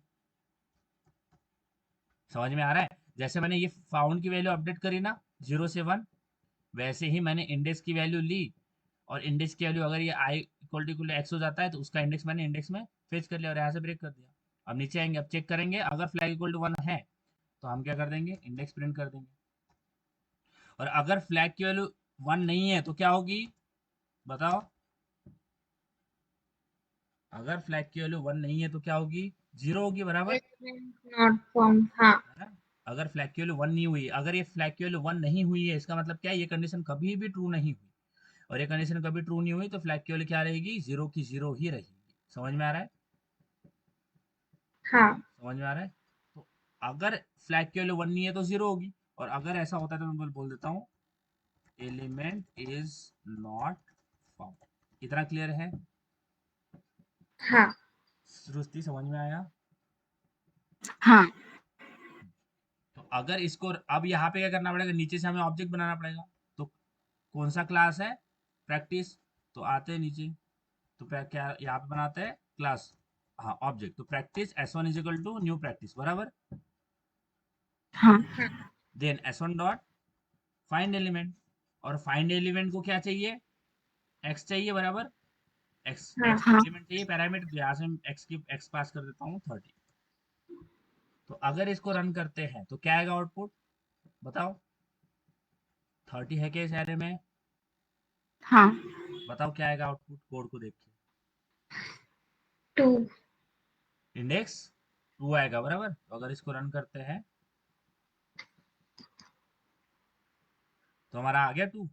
[SPEAKER 1] समझ में आ रहा है, जैसे मैंने ये फाउंड की वैल्यू अपडेट करी ना 0 से 1, वैसे ही मैंने इंडेक्स की वैल्यू ली, और इंडेक्स की वैल्यू अगर ये आई इक्वल टू एक्स हो जाता है, तो उसका इंडेक्स मैंने इंडेक्स में फेच कर लिया और यहाँ से ब्रेक कर दिया। अब नीचे आएंगे, अब चेक करेंगे, अगर फ्लैग इक्वल टू 1 है तो हम क्या कर देंगे, इंडेक्स प्रिंट कर देंगे, और अगर फ्लैग की वैल्यू 1 नहीं है तो क्या होगी बताओ, अगर फ्लैग की वैल्यू 1 नहीं है तो क्या होगी, 0 होगी, बराबर
[SPEAKER 3] एलिमेंट नॉट फाउंड। हाँ
[SPEAKER 1] है ना। अगर फ्लैग की वैल्यू 1 नहीं हुई, अगर ये फ्लैग की वैल्यू 1 नहीं हुई है, इसका मतलब क्या है, ये कंडीशन कभी भी ट्रू नहीं हुई, और ये कंडीशन कभी ट्रू नहीं हुई तो फ्लैग की वैल्यू क्या रहेगी, 0 की 0 ही रहेगी। समझ में आ रहा है,
[SPEAKER 3] हाँ
[SPEAKER 1] समझ में आ रहा है। तो अगर फ्लैग की वैल्यू 1 नहीं है तो 0 होगी, और अगर ऐसा होता है तो मैं बोल देता हूँ एलिमेंट इज नॉट फाउंड। इतना क्लियर है,
[SPEAKER 3] हाँ
[SPEAKER 1] सृष्टि समझ में आया।
[SPEAKER 2] हाँ
[SPEAKER 1] तो अगर इसको, अब यहाँ पे क्या करना पड़ेगा, नीचे से हमें ऑब्जेक्ट बनाना पड़ेगा, तो कौन सा क्लास है, प्रैक्टिस, तो आते हैं नीचे, तो क्या यहाँ पे बनाते हैं क्लास, हाँ ऑब्जेक्ट, तो practice s1 is equal to new practice, बराबर।
[SPEAKER 2] हाँ
[SPEAKER 1] then s1 dot find element, और फाइंड एलिमेंट को क्या चाहिए, x चाहिए, बराबर, x
[SPEAKER 3] हाँ
[SPEAKER 1] x
[SPEAKER 2] हाँ
[SPEAKER 1] एलिमेंट चाहिए पैरामीटर, तो यहाँ से x की x पास कर देता हूँ 30। तो अगर इसको रन करते हैं तो क्या आएगा आउटपुट बताओ, 30 है क्या इस एरे में,
[SPEAKER 2] हाँ
[SPEAKER 1] बताओ क्या आएगा आउटपुट, कोड को देख के,
[SPEAKER 3] 2।
[SPEAKER 1] इंडेक्स 2 आएगा, बराबर। तो अगर इसको रन करते हैं तो हमारा आ गया 2।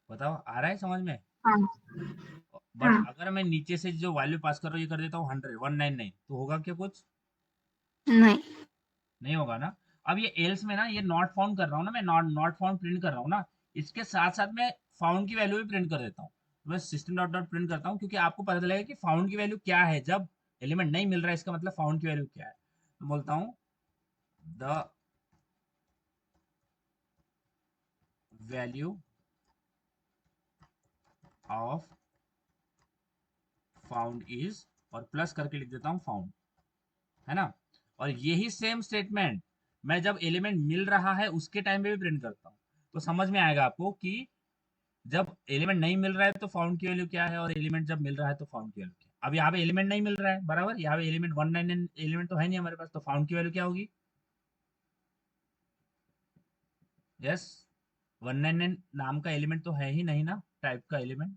[SPEAKER 1] बताओ आ रहा है समझ में।
[SPEAKER 2] हाँ
[SPEAKER 1] बट
[SPEAKER 2] हाँ
[SPEAKER 1] अगर मैं नीचे से जो वैल्यू पास कर रहा हूँ ये कर देता हूँ 100 199, तो होगा क्या कुछ,
[SPEAKER 2] नहीं
[SPEAKER 1] नहीं होगा ना। अब ये एल्स में ना, ये नॉट फाउंड कर रहा हूँ ना, मैं नॉट नॉट फाउंड प्रिंट कर रहा हूँ ना, इसके साथ साथ मैं फाउंड की वैल्यू भी प्रिंट कर देता हूँ। मैं सिस्टम डॉट डॉट प्रिंट करता हूँ, क्योंकि आपको पता चलेगा कि फाउंड की वैल्यू क्या है, जब एलिमेंट नहीं मिल रहा है इसका मतलब फाउंड की वैल्यू क्या है। तो बोलता हूँ the value of found is, और प्लस करके लिख देता हूँ फाउंड, है ना। और यही सेम स्टेटमेंट मैं जब एलिमेंट मिल रहा है उसके टाइम पे भी प्रिंट करता हूँ, तो समझ में आएगा आपको कि जब एलिमेंट नहीं मिल रहा है तो फाउंड की वैल्यू क्या है, और एलिमेंट जब मिल रहा है तो फाउंड की वैल्यू क्या है। अब यहाँ पे एलिमेंट नहीं मिल रहा है, बराबर, यहाँ पे एलिमेंट 199 एलिमेंट तो है नहीं हमारे पास, तो फाउंड की वैल्यू क्या होगी, यस 199 नाम का एलिमेंट तो है ही नहीं ना, टाइप का एलिमेंट,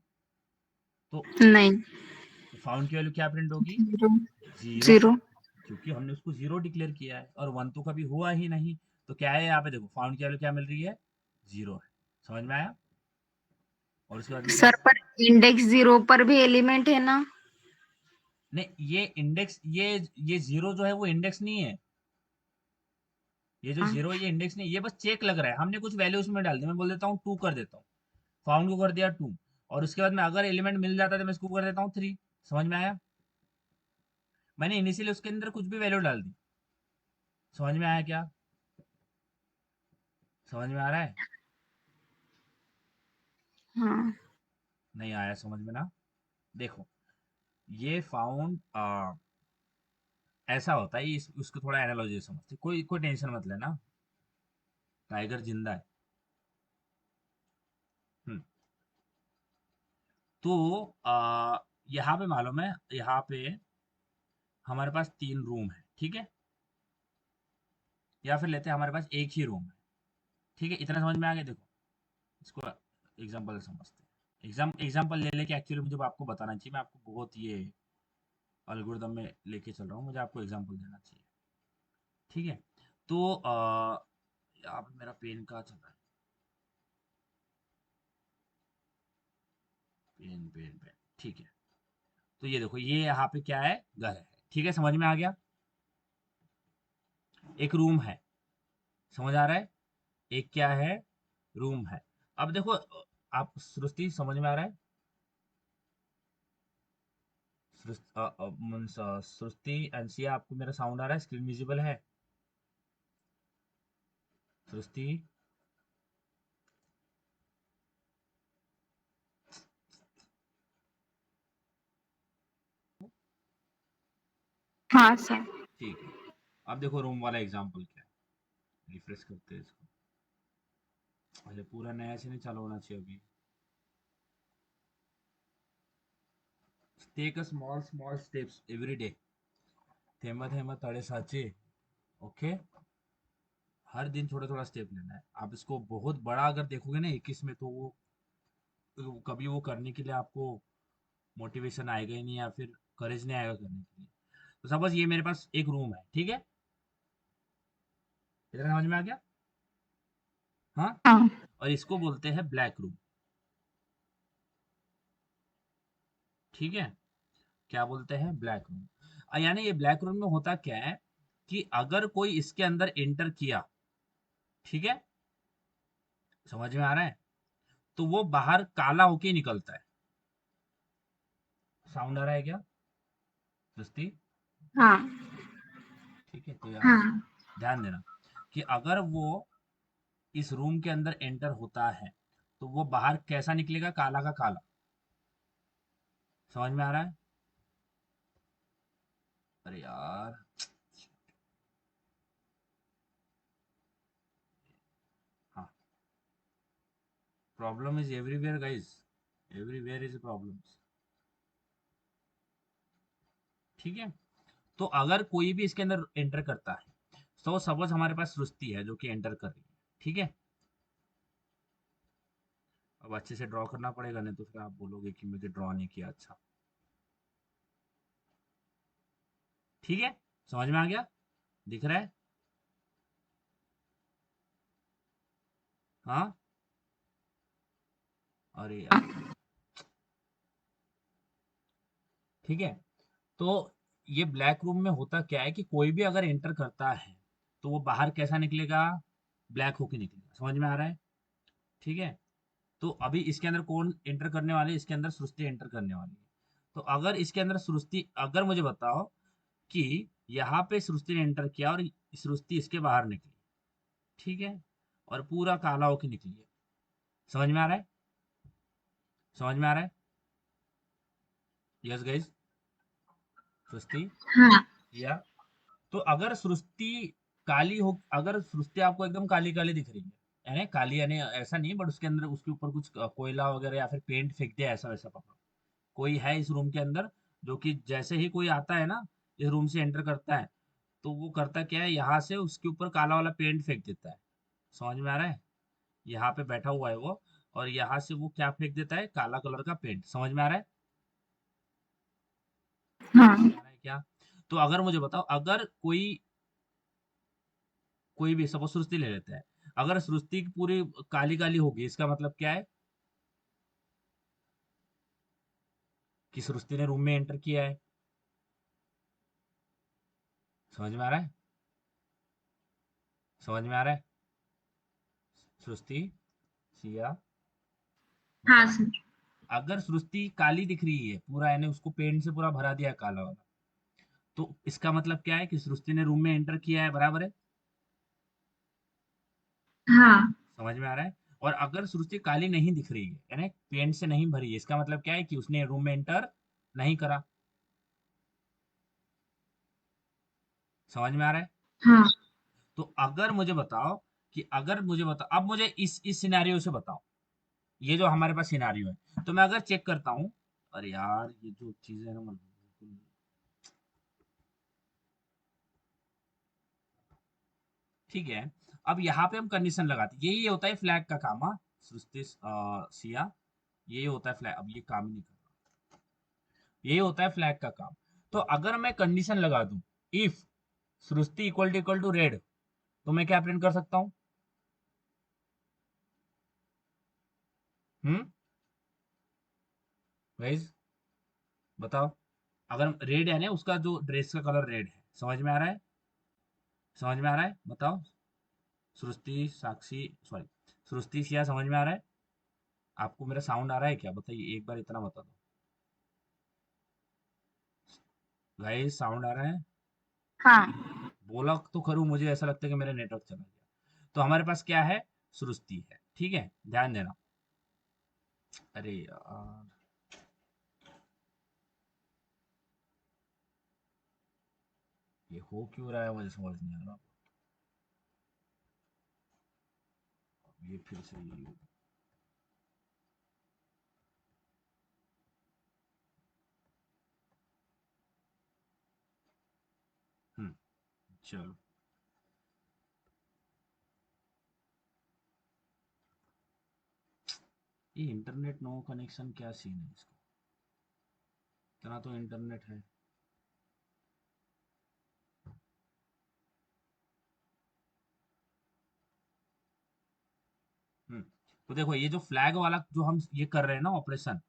[SPEAKER 1] तो
[SPEAKER 2] नहीं
[SPEAKER 1] फाउंड की वैल्यू क्या प्रिंट होगी,
[SPEAKER 2] जीरो
[SPEAKER 1] 0,
[SPEAKER 2] जीरो
[SPEAKER 1] क्योंकि हमने उसको 0 डिक्लेयर किया है, और 1 तो कभी हुआ ही नहीं। तो क्या है यहाँ पे देखो, फाउंड की वैल्यू क्या मिल रही है, 0 है। समझ में आया। और उसके बाद में क्या
[SPEAKER 2] सर,
[SPEAKER 1] करना
[SPEAKER 2] पर
[SPEAKER 1] है,
[SPEAKER 2] इंडेक्स 0 पर भी एलिमेंट है ना।
[SPEAKER 1] नहीं ये इंडेक्स, ये 0 जो है वो इंडेक्स नहीं है, ये जो
[SPEAKER 2] हाँ।
[SPEAKER 1] 0 ये इंडेक्स नहीं, ये बस चेक लग रहा है, हमने कुछ वैल्यू उसमें डाल दी। मैं बोल देता हूँ 2 कर देता हूँ, फाउंड को कर दिया 2, और उसके बाद में अगर एलिमेंट मिल जाता है तो मैं इसको कर देता हूँ 3। समझ में आया? मैंने इनिशियली उसके अंदर कुछ भी वैल्यू डाल दी। समझ में आया क्या? समझ में आ रहा है?
[SPEAKER 2] हाँ।
[SPEAKER 1] नहीं आया समझ में ना? देखो, ये फाउंड ऐसा होता है, उसको थोड़ा एनालॉजी समझते, कोई कोई टेंशन मत लेना, टाइगर जिंदा है। हम्म, तो यहाँ पे मालूम है, यहाँ पे हमारे पास 3 रूम है, ठीक है? या फिर लेते हैं हमारे पास एक ही रूम है, ठीक है? इतना समझ में आ गया? देखो, इसको एग्जांपल से समझते हैं। एग्जांपल ले लेके एक्चुअली मुझे आपको बताना चाहिए, मैं आपको बहुत ये एल्गोरिदम में लेके चल रहा हूँ, मुझे आपको एग्जांपल देना चाहिए, ठीक है? तो यहाँ पे मेरा पेन कहाँ चल रहा है? पेन पेन पेन, ठीक है। तो ये देखो, ये यहाँ पे क्या है? घर है, ठीक है? समझ में आ गया? एक रूम है, समझ आ रहा है? एक क्या है? रूम है। अब देखो, आप सृष्टि समझ में आ रहा है? सृष्टि अंशिया, आपको मेरा साउंड आ रहा है? स्क्रीन विजिबल है? सृष्टि,
[SPEAKER 2] हाँ सर।
[SPEAKER 1] ठीक है। अब देखो रूम वाला एग्जांपल क्या है, रिफ्रेश करते हैं इसको। अरे पूरा नया से नहीं चालू होना चाहिए अभी। Take a small small steps every day, थेमा थेमा तड़े साचे। ओके, हर दिन थोड़ा थोड़ा स्टेप लेना है। आप इसको बहुत बड़ा अगर देखोगे ना 21 में, तो वो कभी वो करने के लिए आपको मोटिवेशन आएगा ही नहीं, या फिर करेज नहीं आएगा करने के लिए। तो सपोज ये मेरे पास एक रूम है, ठीक है? इतना समझ में आ गया? हाँ।
[SPEAKER 2] हाँ।
[SPEAKER 1] और इसको बोलते हैं ब्लैक रूम, ठीक है? क्या बोलते हैं? Black room. यानी ये ब्लैक रूम में होता क्या है कि अगर कोई इसके अंदर एंटर किया, ठीक है? समझ में आ रहा है? तो वो बाहर काला होके ही निकलता है। साउंड आ रहा है क्या दोस्ती?
[SPEAKER 2] हाँ।
[SPEAKER 1] ठीक है, तो यार
[SPEAKER 2] हाँ।
[SPEAKER 1] ध्यान देना कि अगर वो इस रूम के अंदर एंटर होता है, तो वो बाहर कैसा निकलेगा? काला का काला। समझ में आ रहा है? अरे यार, हाँ, problem is everywhere guys, everywhere is problem, ठीक है? तो अगर कोई भी इसके अंदर एंटर करता है, तो सपोज हमारे पास सृष्टि है जो कि एंटर कर रही है, ठीक है? अब अच्छे से ड्रॉ करना पड़ेगा, नहीं तो फिर आप बोलोगे कि मुझे ड्रॉ नहीं किया अच्छा, ठीक है? समझ में आ गया? दिख रहा है? हाँ। अरे यार, ठीक है। तो ये ब्लैक रूम में होता क्या है कि कोई भी अगर एंटर करता है, तो वो बाहर कैसा निकलेगा? ब्लैक होके निकलेगा। समझ में आ रहा है? ठीक है। तो अभी इसके अंदर कौन एंटर करने वाले? इसके अंदर सृष्टि एंटर करने वाली है। तो अगर इसके अंदर सृष्टि, अगर मुझे बताओ कि यहाँ पे सृष्टि ने एंटर किया और सृष्टि इसके बाहर निकली, ठीक है, और पूरा काला होके निकली है। समझ में आ रहा है? समझ में आ रहा है? यस गाइस, सृष्टि,
[SPEAKER 3] हाँ।
[SPEAKER 1] या तो अगर सृष्टि काली हो, अगर सृष्टि आपको एकदम काली काली दिख रही है, यानी काली, यानी ऐसा नहीं, बट उसके अंदर उसके ऊपर कुछ कोयला वगैरह या फिर पेंट फेंक दिया, ऐसा वैसा पकड़ो। कोई है इस रूम के अंदर जो कि जैसे ही कोई आता है ना, इस रूम से एंटर करता है, तो वो करता क्या है, यहाँ से उसके ऊपर काला वाला पेंट फेंक देता है। समझ में आ रहा है? यहाँ पे बैठा हुआ है वो, और यहाँ से वो क्या फेंक देता है? काला कलर का पेंट। समझ में आ रहा है? समझ
[SPEAKER 2] हाँ।
[SPEAKER 1] में आ रहा है क्या? तो अगर मुझे बताओ, अगर कोई कोई भी सपोज सृष्टि ले लेते हैं, अगर सृष्टि की पूरी काली काली होगी, इसका मतलब क्या है? कि सृष्टि ने रूम में एंटर किया है। समझ में आ रहा है? समझ में आ रहा है? सृष्टि, सिया,
[SPEAKER 3] हाँ
[SPEAKER 1] बताओ।
[SPEAKER 3] सर।
[SPEAKER 1] अगर सृष्टि काली दिख रही है पूरा, यानी उसको पेंट से पूरा भरा दिया काला वाला, तो इसका मतलब क्या है कि सृष्टि ने रूम में एंटर किया है, बराबर है?
[SPEAKER 3] हाँ।
[SPEAKER 1] समझ में आ रहा है? और अगर सृष्टि काली नहीं दिख रही है, यानी पेंट से नहीं भरी है, इसका मतलब क्या है कि उसने रूम में एंटर नहीं करा। समझ में आ रहा है?
[SPEAKER 3] हाँ।
[SPEAKER 1] तो अगर मुझे बताओ कि अगर मुझे बताओ, अब मुझे इस सिनेरियो से बताओ, ये जो हमारे पास सिनेरियो है, तो मैं अगर चेक करता हूँ, अरे यार ये जो चीजें है ना, बिल्कुल ठीक है। अब यहाँ पे हम कंडीशन लगाते, यही होता है फ्लैग का काम। हाँ सृष्टि, सिया, यही होता है फ्लैग। अब ये काम ही नहीं कर रहा, यही होता है फ्लैग का काम। तो अगर मैं कंडीशन लगा दूं, if Srishti equal to red, तो मैं क्या प्रिंट कर सकता हूँ? हम्म, गाइस बताओ। अगर रेड है ना, उसका जो ड्रेस का कलर रेड है, समझ में आ रहा है? समझ में आ रहा है? बताओ। सृष्टि, साक्षी, सॉरी, सृष्टि, सिया, समझ में आ रहा है? आपको मेरा साउंड आ रहा है क्या? बताइए एक बार, इतना बता दो गाइस, साउंड आ रहा है?
[SPEAKER 2] हाँ।
[SPEAKER 1] बोला तो करूँ, मुझे ऐसा लगता है कि मेरा नेटवर्क चला गया। तो हमारे पास क्या है? सृष्टि है, ठीक है, ध्यान देना। अरे यार, ये हो क्यों रहा है मुझे समझ नहीं आ रहा। ये फिर से यही होगा। हम्म, चलो। ये इंटरनेट नो कनेक्शन, क्या सीन है इसका? इतना तो इंटरनेट है। हम्म, तो देखो ये जो फ्लैग वाला जो हम ये कर रहे हैं ना ऑपरेशन,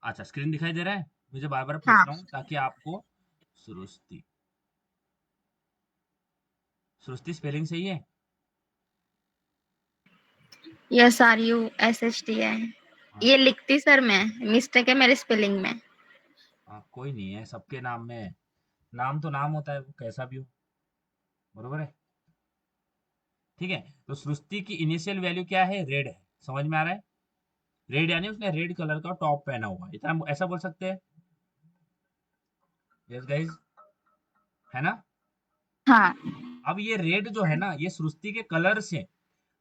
[SPEAKER 1] अच्छा स्क्रीन दिखाई दे रहा है? मुझे बार बार पूछ
[SPEAKER 2] हाँ।
[SPEAKER 1] रहा हूँ ताकि आपको। सृष्टि, सृष्टि स्पेलिंग सही है?
[SPEAKER 2] SRUSHTI।
[SPEAKER 1] हाँ,
[SPEAKER 2] ये लिखती सर मैं, मिस्टेक है मेरे स्पेलिंग में।
[SPEAKER 1] हाँ कोई नहीं है, सबके नाम में नाम तो नाम होता है, वो कैसा भी हो, बरोबर है? ठीक है, तो सृष्टि की इनिशियल वैल्यू क्या है? रेड है, समझ में आ रहा है? रेड यानी उसने रेड कलर का टॉप पहना हुआ है, इतना ऐसा बोल सकते हैं? यस गाइस, है ना?
[SPEAKER 2] हाँ।
[SPEAKER 1] अब ये रेड जो है ना, ये सृष्टि के कलर से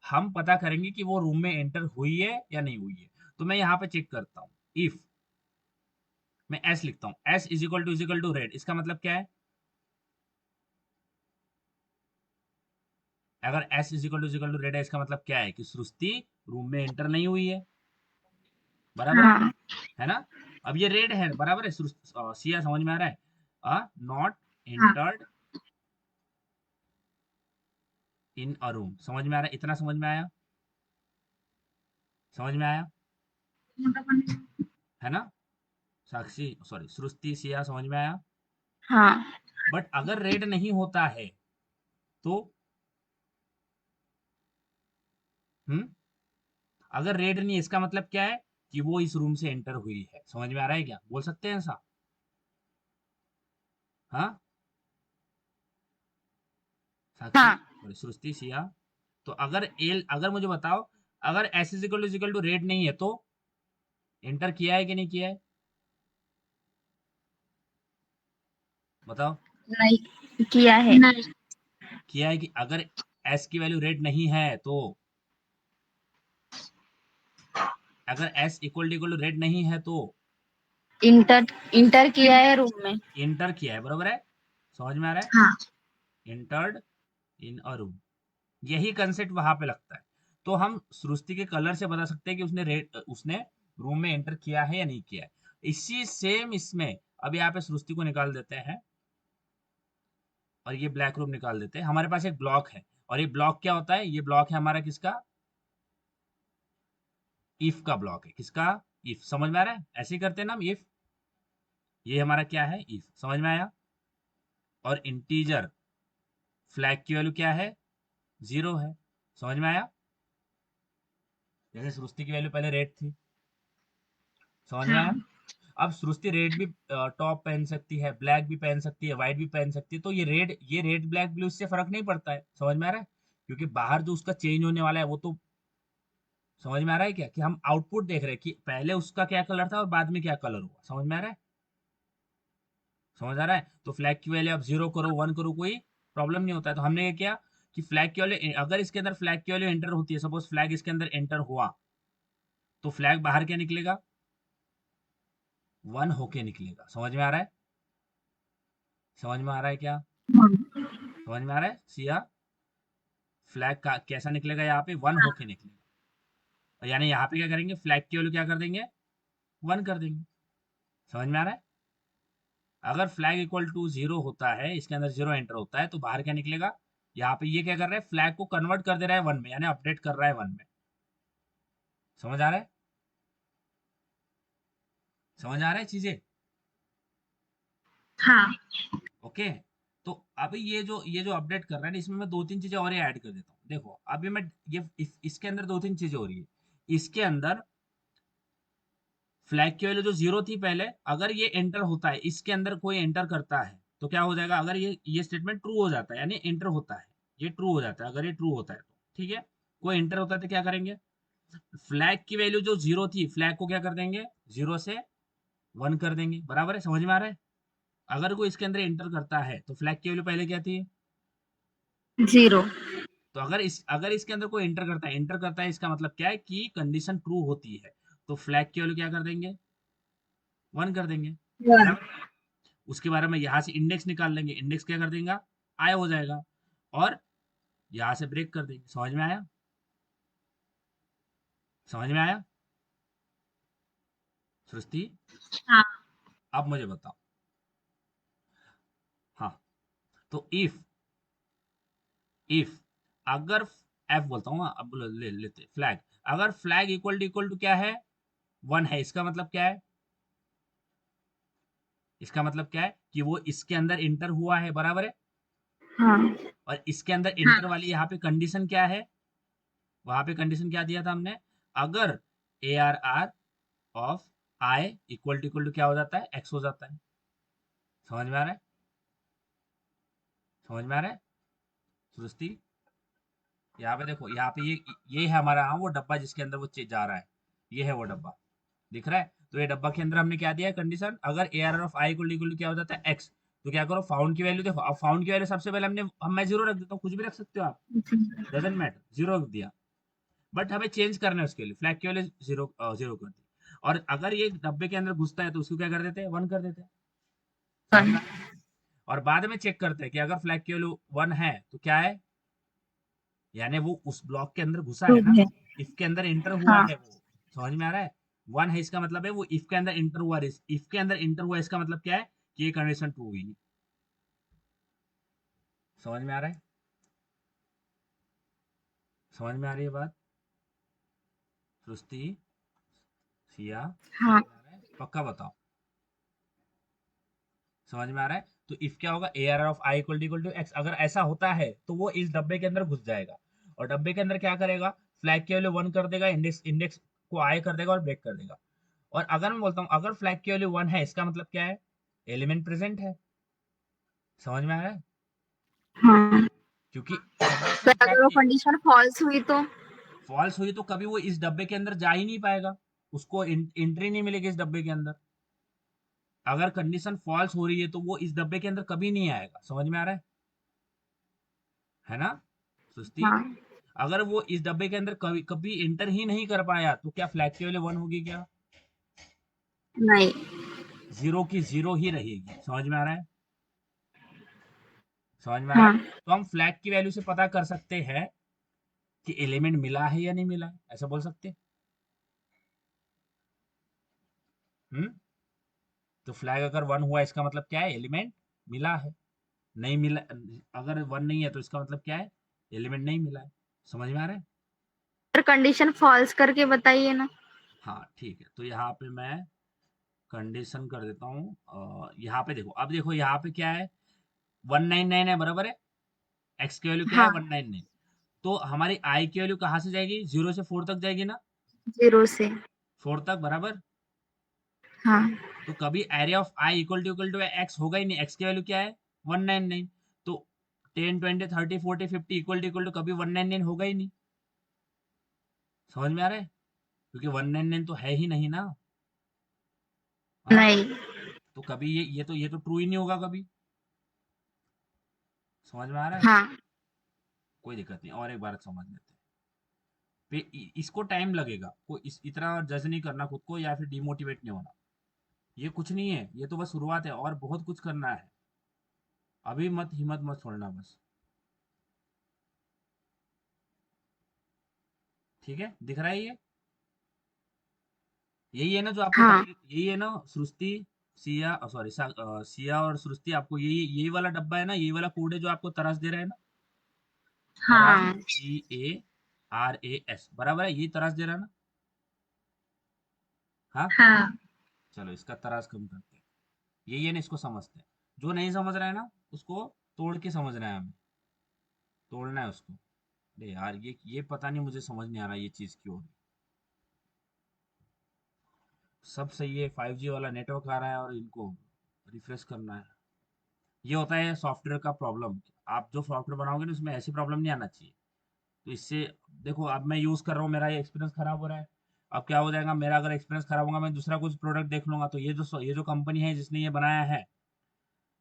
[SPEAKER 1] हम पता करेंगे कि वो रूम में एंटर हुई है या नहीं हुई है। तो मैं यहाँ पे चेक करता हूँ, इफ मैं एस लिखता हूँ, S is equal to red, इसका मतलब क्या है? अगर S is equal to red है, इसका मतलब क्या है कि सृष्टि रूम में एंटर नहीं हुई है, बराबर
[SPEAKER 2] हाँ।
[SPEAKER 1] है ना? अब ये रेड है, बराबर है? सिया, समझ में आ रहा है? नॉट
[SPEAKER 3] हाँ।
[SPEAKER 1] एंटर्ड इन अ रूम, समझ में आ रहा है? इतना समझ में आया? समझ में आया, है ना? साक्षी, सॉरी, सृष्टि, सिया, समझ में आया?
[SPEAKER 2] हाँ।
[SPEAKER 1] बट अगर रेड नहीं होता है तो, हम्म, अगर रेड नहीं है, इसका मतलब क्या है कि वो इस रूम से एंटर हुई है। समझ में आ रहा है क्या? बोल सकते हैं ऐसा? हाँ साक्षी,
[SPEAKER 2] हाँ।
[SPEAKER 1] सॉरी, सृष्टि, सिया। तो अगर एल, अगर मुझे बताओ, अगर S is equal to red नहीं है तो एंटर किया है कि नहीं किया है? बताओ।
[SPEAKER 2] नहीं किया है।
[SPEAKER 3] नहीं।
[SPEAKER 1] किया है कि अगर एस की वैल्यू रेड नहीं है तो, अगर एस इक्वल टू रेड नहीं है तो
[SPEAKER 2] इंटर इंटर किया है रूम में।
[SPEAKER 1] इंटर किया है, बरोबर है? समझ में आ रहा है?
[SPEAKER 3] हाँ।
[SPEAKER 1] इंटर्ड इन अ रूम, यही कंसेप्ट वहां पे लगता है। तो हम सृष्टि के कलर से बता सकते हैं कि उसने रूम में एंटर किया है या नहीं किया है। इसी सेम इसमें, अब यहाँ पे सृष्टि को निकाल देते हैं और ये ब्लैक रूम निकाल देते हैं। हमारे पास एक ब्लॉक है, और ये ब्लॉक क्या होता है? ये ब्लॉक है हमारा किसका? इफ का ब्लॉक है। किसका? इफ, समझ में आ रहा है? ऐसे ही करते हैं ना हम, इफ। ये हमारा क्या है? इफ, समझ में आया? और इंटीजर फ्लैग की वैल्यू क्या है? 0 है। समझ में आया? जैसे सृष्टि की वैल्यू पहले रेड थी, समझ में आया?
[SPEAKER 3] हाँ
[SPEAKER 1] अब सृष्टि रेड भी टॉप पहन सकती है, ब्लैक भी पहन सकती है, व्हाइट भी पहन सकती है, तो ये रेड ब्लैक ब्लू इससे फर्क नहीं पड़ता है। समझ में आ रहा है? क्योंकि बाहर जो उसका चेंज होने वाला है वो तो समझ में आ रहा है क्या, कि हम आउटपुट देख रहे हैं कि पहले उसका क्या कलर था और बाद में क्या कलर हुआ। समझ में आ रहा है? समझ आ रहा है? तो फ्लैग की वैल्यू आप 0 करो 1 करो कोई प्रॉब्लम नहीं होता है। तो हमने क्या किया कि फ्लैग की वैल्यू, अगर इसके अंदर फ्लैग की वैल्यू एंटर होती है, सपोज फ्लैग इसके अंदर एंटर हुआ, तो फ्लैग बाहर क्या निकलेगा? 1 होके निकलेगा। समझ में आ रहा है? समझ में आ रहा है क्या? समझ में आ रहा है सिया? फ्लैग का कैसा निकलेगा? यहाँ पे 1 होके निकलेगा। यानी यहाँ पे क्या करेंगे, फ्लैग की वैल्यू क्या कर देंगे? 1 कर देंगे। समझ में आ रहा है? अगर फ्लैग इक्वल टू 0 होता है, इसके अंदर 0 एंटर होता है, तो बाहर क्या निकलेगा? यहाँ पे ये क्या कर रहा है, फ्लैग को कन्वर्ट कर दे रहा है 1 में, यानी अपडेट कर रहा है 1 में। समझ आ रहा है? समझ आ रहा है चीजें?
[SPEAKER 3] हाँ
[SPEAKER 1] ओके। तो अभी ये जो अपडेट कर रहा है ना, इसमें मैं 2-3 चीजें और ऐड कर देता हूँ। देखो अभी मैं इसके अंदर 2-3 चीजें हो रही है। इसके अंदर फ्लैग की वैल्यू जो 0 थी पहले, अगर ये एंटर होता है, इसके अंदर कोई एंटर करता है, तो क्या हो जाएगा? अगर ये स्टेटमेंट ट्रू हो जाता है, यानी एंटर होता है, ये ट्रू हो जाता है, अगर ये ट्रू होता है तो ठीक है। कोई एंटर होता है तो क्या करेंगे? फ्लैग की वैल्यू जो 0 थी, फ्लैग को क्या कर देंगे? 0 से 1 कर देंगे। बराबर है? समझ में आ रहा है? अगर कोई इसके अंदर एंटर करता है तो फ्लैग की वैल्यू पहले क्या थी?
[SPEAKER 2] 0.
[SPEAKER 1] तो अगर इसके अंदर कोई एंटर करता है, इसका मतलब क्या है कि कंडीशन ट्रू होती है, तो फ्लैग की वैल्यू क्या कर देंगे? 1 कर देंगे।
[SPEAKER 3] 1.
[SPEAKER 1] बराबर? उसके बारे में यहाँ से इंडेक्स निकाल लेंगे, इंडेक्स क्या कर देंगे? आई हो जाएगा, और यहाँ से ब्रेक कर देंगे। समझ में आया? समझ में आया सृष्टि?
[SPEAKER 3] हाँ
[SPEAKER 1] अब मुझे बताओ। हाँ, तो इफ अगर एफ बोलता हूँ, अब ले लेते फ्लैग। अगर फ्लैग इक्वल टू क्या है? 1 है, इसका मतलब क्या है? इसका मतलब क्या है कि वो इसके अंदर इंटर हुआ है। बराबर है?
[SPEAKER 2] हाँ.
[SPEAKER 1] और इसके अंदर
[SPEAKER 3] हाँ
[SPEAKER 1] इंटर वाली यहाँ पे कंडीशन क्या है? वहां पे कंडीशन क्या दिया था हमने? अगर A R R of I equal to क्या हो जाता है? एक्स हो जाता है। समझ में आ रहा है? समझ में आ रहा है सृष्टि? यहाँ पे देखो, यहाँ पे ये है हमारा, हाँ वो डब्बा जिसके अंदर वो चीज जा रहा है, ये है वो डब्बा, दिख रहा है? तो ये डब्बा के अंदर हमने क्या दिया है कंडीशन? अगर A R of I equal to क्या हो जाता है? एक्स। तो क्या करो, फाउंड की वैल्यू देखो। अब फाउंड की वैल्यू सबसे पहले मैं 0 रख देता हूँ, कुछ भी रख सकते हो आप, डजेंट मैटर, 0 रख दिया। बट हमें चेंज करना है उसके लिए, फ्लैग के लिए 0 कर दी। और अगर ये डब्बे के अंदर घुसता है तो उसको क्या कर देते हैं? 1 कर देते हैं। समझ में
[SPEAKER 2] 1.
[SPEAKER 1] आ रहा है? और बाद में चेक करते हैं कि अगर फ्लैग की वैल्यू 1 है तो क्या है, यानी वो उस ब्लॉक के अंदर घुसा है
[SPEAKER 2] True
[SPEAKER 1] ना,
[SPEAKER 2] है.
[SPEAKER 1] इफ के अंदर इंटर हुआ
[SPEAKER 2] हाँ.
[SPEAKER 1] है वो। समझ में आ रहा है? 1 है इसका मतलब है वो इफ के अंदर इंटर हुआ, इफ के अंदर इंटर हुआ इसका मतलब क्या है कि ये कंडीशन ट्रू हुई। समझ में आ रहा है? समझ में आ रही है बात सृष्टि, सिया? समझ
[SPEAKER 2] हाँ.
[SPEAKER 1] में आ रहा है? पक्का बताओ, समझ में आ रहा है? तो इफ क्या होगा, A R of I equal to X. अगर ऐसा होता है तो वो इस डब्बे के अंदर घुस जाएगा, और डब्बे के अंदर क्या करेगा? फ्लैग की वैल्यू 1 कर देगा, इंडेक्स को आई कर देगा और ब्रेक कर देगा। और अगर मैं बोलता हूँ अगर फ्लैग की वैल्यू 1 है, इसका मतलब क्या है? एलिमेंट प्रेजेंट है। समझ में आ रहा है?
[SPEAKER 2] हाँ.
[SPEAKER 1] क्योंकि
[SPEAKER 2] पर
[SPEAKER 1] कंडीशन क्या
[SPEAKER 2] अगर वो
[SPEAKER 1] थी?
[SPEAKER 2] कंडीशन फॉल्स हुई तो?
[SPEAKER 1] फॉल्स हुई तो कभी वो इस डब्बे के अंदर जा ही नहीं पाएगा, उसको एंट्री नहीं मिलेगी इस डब्बे के अंदर। अगर कंडीशन फॉल्स हो रही है तो वो इस डब्बे के अंदर कभी नहीं आएगा। समझ में आ रहा है ना सुस्ती?
[SPEAKER 2] हाँ.
[SPEAKER 1] अगर वो इस डब्बे के अंदर कभी कभी इंटर ही नहीं कर पाया तो क्या फ्लैग की वैल्यू 1 होगी क्या?
[SPEAKER 2] नहीं.
[SPEAKER 1] 0 की 0 ही रहेगी। समझ में आ रहा है? समझ में आ रहा है?
[SPEAKER 2] हाँ.
[SPEAKER 1] तो हम फ्लैग की वैल्यू से पता कर सकते हैं कि एलिमेंट मिला है या नहीं मिला है, ऐसा बोल सकते हैं। हम्म? तो फ्लैग अगर 1 हुआ इसका मतलब क्या है? एलिमेंट मिला है। नहीं मिला, अगर 1 नहीं है तो इसका मतलब क्या है? एलिमेंट नहीं मिला है। समझ में आ रहा है?
[SPEAKER 2] पर कंडीशन फॉल्स करके बताइए ना.
[SPEAKER 1] हाँ ठीक है, तो यहाँ पे मैं कंडीशन कर देता हूँ। यहाँ पे देखो, अब देखो यहाँ पे क्या है, 199 है। बराबर है? एक्स की वैल्यू क्या है?
[SPEAKER 2] हाँ.
[SPEAKER 1] 199। तो हमारी आई की वैल्यू कहाँ से जाएगी, 0 से 4 तक जाएगी ना,
[SPEAKER 2] 0 से
[SPEAKER 1] 4 तक बराबर।
[SPEAKER 2] हाँ
[SPEAKER 1] तो कभी array of I equal to X होगा ही नहीं, एक्स की वैल्यू क्या है 199। तो 10 20 30 40 50 इक्वल टू कभी 199 होगा ही नहीं। समझ में आ रहा है, क्योंकि 199 तो है ही नहीं ना। हाँ,
[SPEAKER 2] नहीं
[SPEAKER 1] तो कभी ये तो ट्रू ही नहीं होगा कभी। समझ में आ रहा है,
[SPEAKER 2] हाँ
[SPEAKER 1] कोई दिक्कत नहीं, और एक बार समझ लेते हैं। फिर इसको टाइम लगेगा, कोई इतना जज नहीं करना खुद को या फिर डिमोटिवेट नहीं होना। ये कुछ नहीं है, ये तो बस शुरुआत है, और बहुत कुछ करना है। अभी मत हिम्मत मत छोड़ना बस। ठीक है, दिख रहा है ये, यही है ना जो आपको
[SPEAKER 2] हाँ
[SPEAKER 1] यही है ना सृष्टि, सिया सॉरी सिया और सृष्टि, आपको यही वाला डब्बा है ना, यही वाला कोड है जो आपको तराश दे रहा है ना, तराश
[SPEAKER 2] हाँ
[SPEAKER 1] TARAS बराबर है, यही तराश दे रहा है ना। हाँ,
[SPEAKER 3] हाँ
[SPEAKER 1] चलो इसका तराश कम करते हैं, यही है ना, इसको समझते हैं। जो नहीं समझ रहा है ना उसको तोड़ के समझना है हमें, तोड़ना है उसको। अरे यार ये पता नहीं, मुझे समझ नहीं आ रहा ये चीज क्यों हो रही। सब सही है, 5G वाला नेटवर्क आ रहा है और इनको रिफ्रेश करना है। ये होता है सॉफ्टवेयर का प्रॉब्लम। आप जो सॉफ्टवेयर बनाओगे ना उसमें ऐसी प्रॉब्लम नहीं आना चाहिए। तो इससे देखो, अब मैं यूज कर रहा हूँ, मेरा ये एक्सपीरियंस खराब हो रहा है। अब क्या हो जाएगा, मेरा अगर एक्सपीरियंस खराब होगा, मैं दूसरा कुछ प्रोडक्ट देख लूंगा, तो ये जो कंपनी है जिसने ये बनाया है,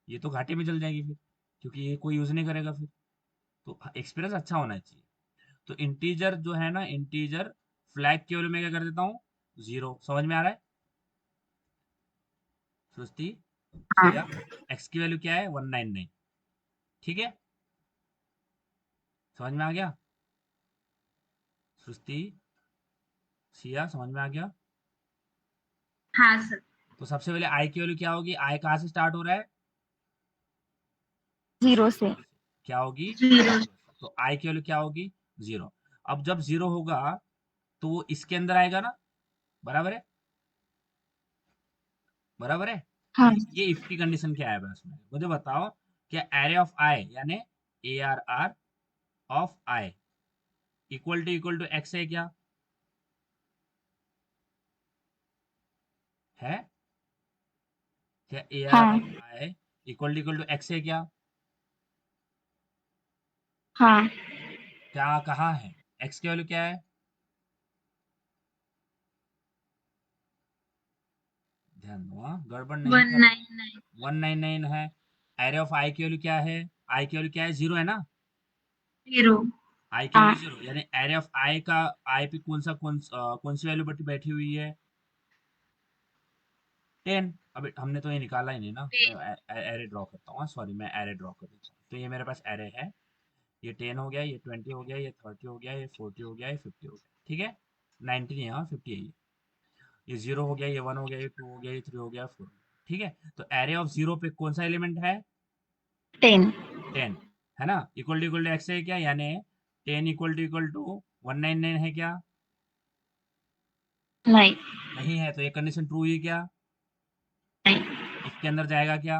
[SPEAKER 1] ये तो घाटे में चल जाएगी फिर, क्योंकि ये कोई यूज नहीं करेगा फिर। तो एक्सपीरियंस अच्छा होना चाहिए। तो इंटीजर जो है ना, इंटीजर फ्लैग के वैल्यू में क्या कर देता हूँ, 0। समझ में आ रहा है सृष्टि,
[SPEAKER 2] हाँ
[SPEAKER 1] सिया? एक्स की वैल्यू क्या है 199। ठीक है, समझ में आ गया सृष्टि, सिया, समझ में आ गया।
[SPEAKER 3] हाँ सर।
[SPEAKER 1] तो सबसे पहले आई की वैल्यू क्या होगी, आई कहाँ से स्टार्ट हो रहा है,
[SPEAKER 2] 0
[SPEAKER 1] 0
[SPEAKER 2] से
[SPEAKER 1] से। क्या होगी,
[SPEAKER 3] 0।
[SPEAKER 1] 0 से। तो आई की वैल्यू क्या होगी, 0। अब जब 0 होगा तो वो इसके अंदर आएगा ना, बराबर है, बराबर है। तो
[SPEAKER 2] हाँ
[SPEAKER 1] ये इफ की कंडीशन क्या है बस में मुझे बताओ, क्या एरे ऑफ आई यानी ARR of I equal to X है क्या, है क्या ARR
[SPEAKER 2] हाँ
[SPEAKER 1] of I equal to X है क्या,
[SPEAKER 2] हाँ
[SPEAKER 1] क्या कहाँ है, एक्स की वैल्यू क्या है, ध्यान दो, हाँ गड़बड़ नहीं करना।
[SPEAKER 3] 199।
[SPEAKER 1] 199 है। एरे ऑफ आई की वैल्यू क्या है, आई की वैल्यू क्या है, 0 है ना।
[SPEAKER 3] 0।
[SPEAKER 1] आई की
[SPEAKER 2] हाँ
[SPEAKER 1] वैल्यू 0 यानी एरे ऑफ आई का, आई पे कौन सी वैल्यू बैठी हुई है, 10। अभी हमने तो ये निकाला ही नहीं ना, मैं एरे ड्रॉ करता हूँ, सॉरी मैं एरे ड्रॉ कर देता हूँ। तो ये मेरे पास एरे है, ये 10 हो गया, ये 20 हो गया, ये 30 हो गया, ये 40 हो गया, ये 50 हो गया, ठीक है। 19 है, हाँ 50 है ये 0 हो गया, ये 1 हो गया, ये 2 हो गया, ये 3 हो गया, 4 हो गया, ठीक है। तो एरे ऑफ 0 पे कौन सा एलिमेंट है,
[SPEAKER 2] 10
[SPEAKER 1] 10, है ना। इक्वल टू एक्स है क्या, यानी 10 इक्वल टू 199 है क्या,
[SPEAKER 2] नहीं
[SPEAKER 1] नहीं है। तो ये कंडीशन ट्रू हुई क्या,
[SPEAKER 2] नहीं
[SPEAKER 1] इसके अंदर जाएगा क्या,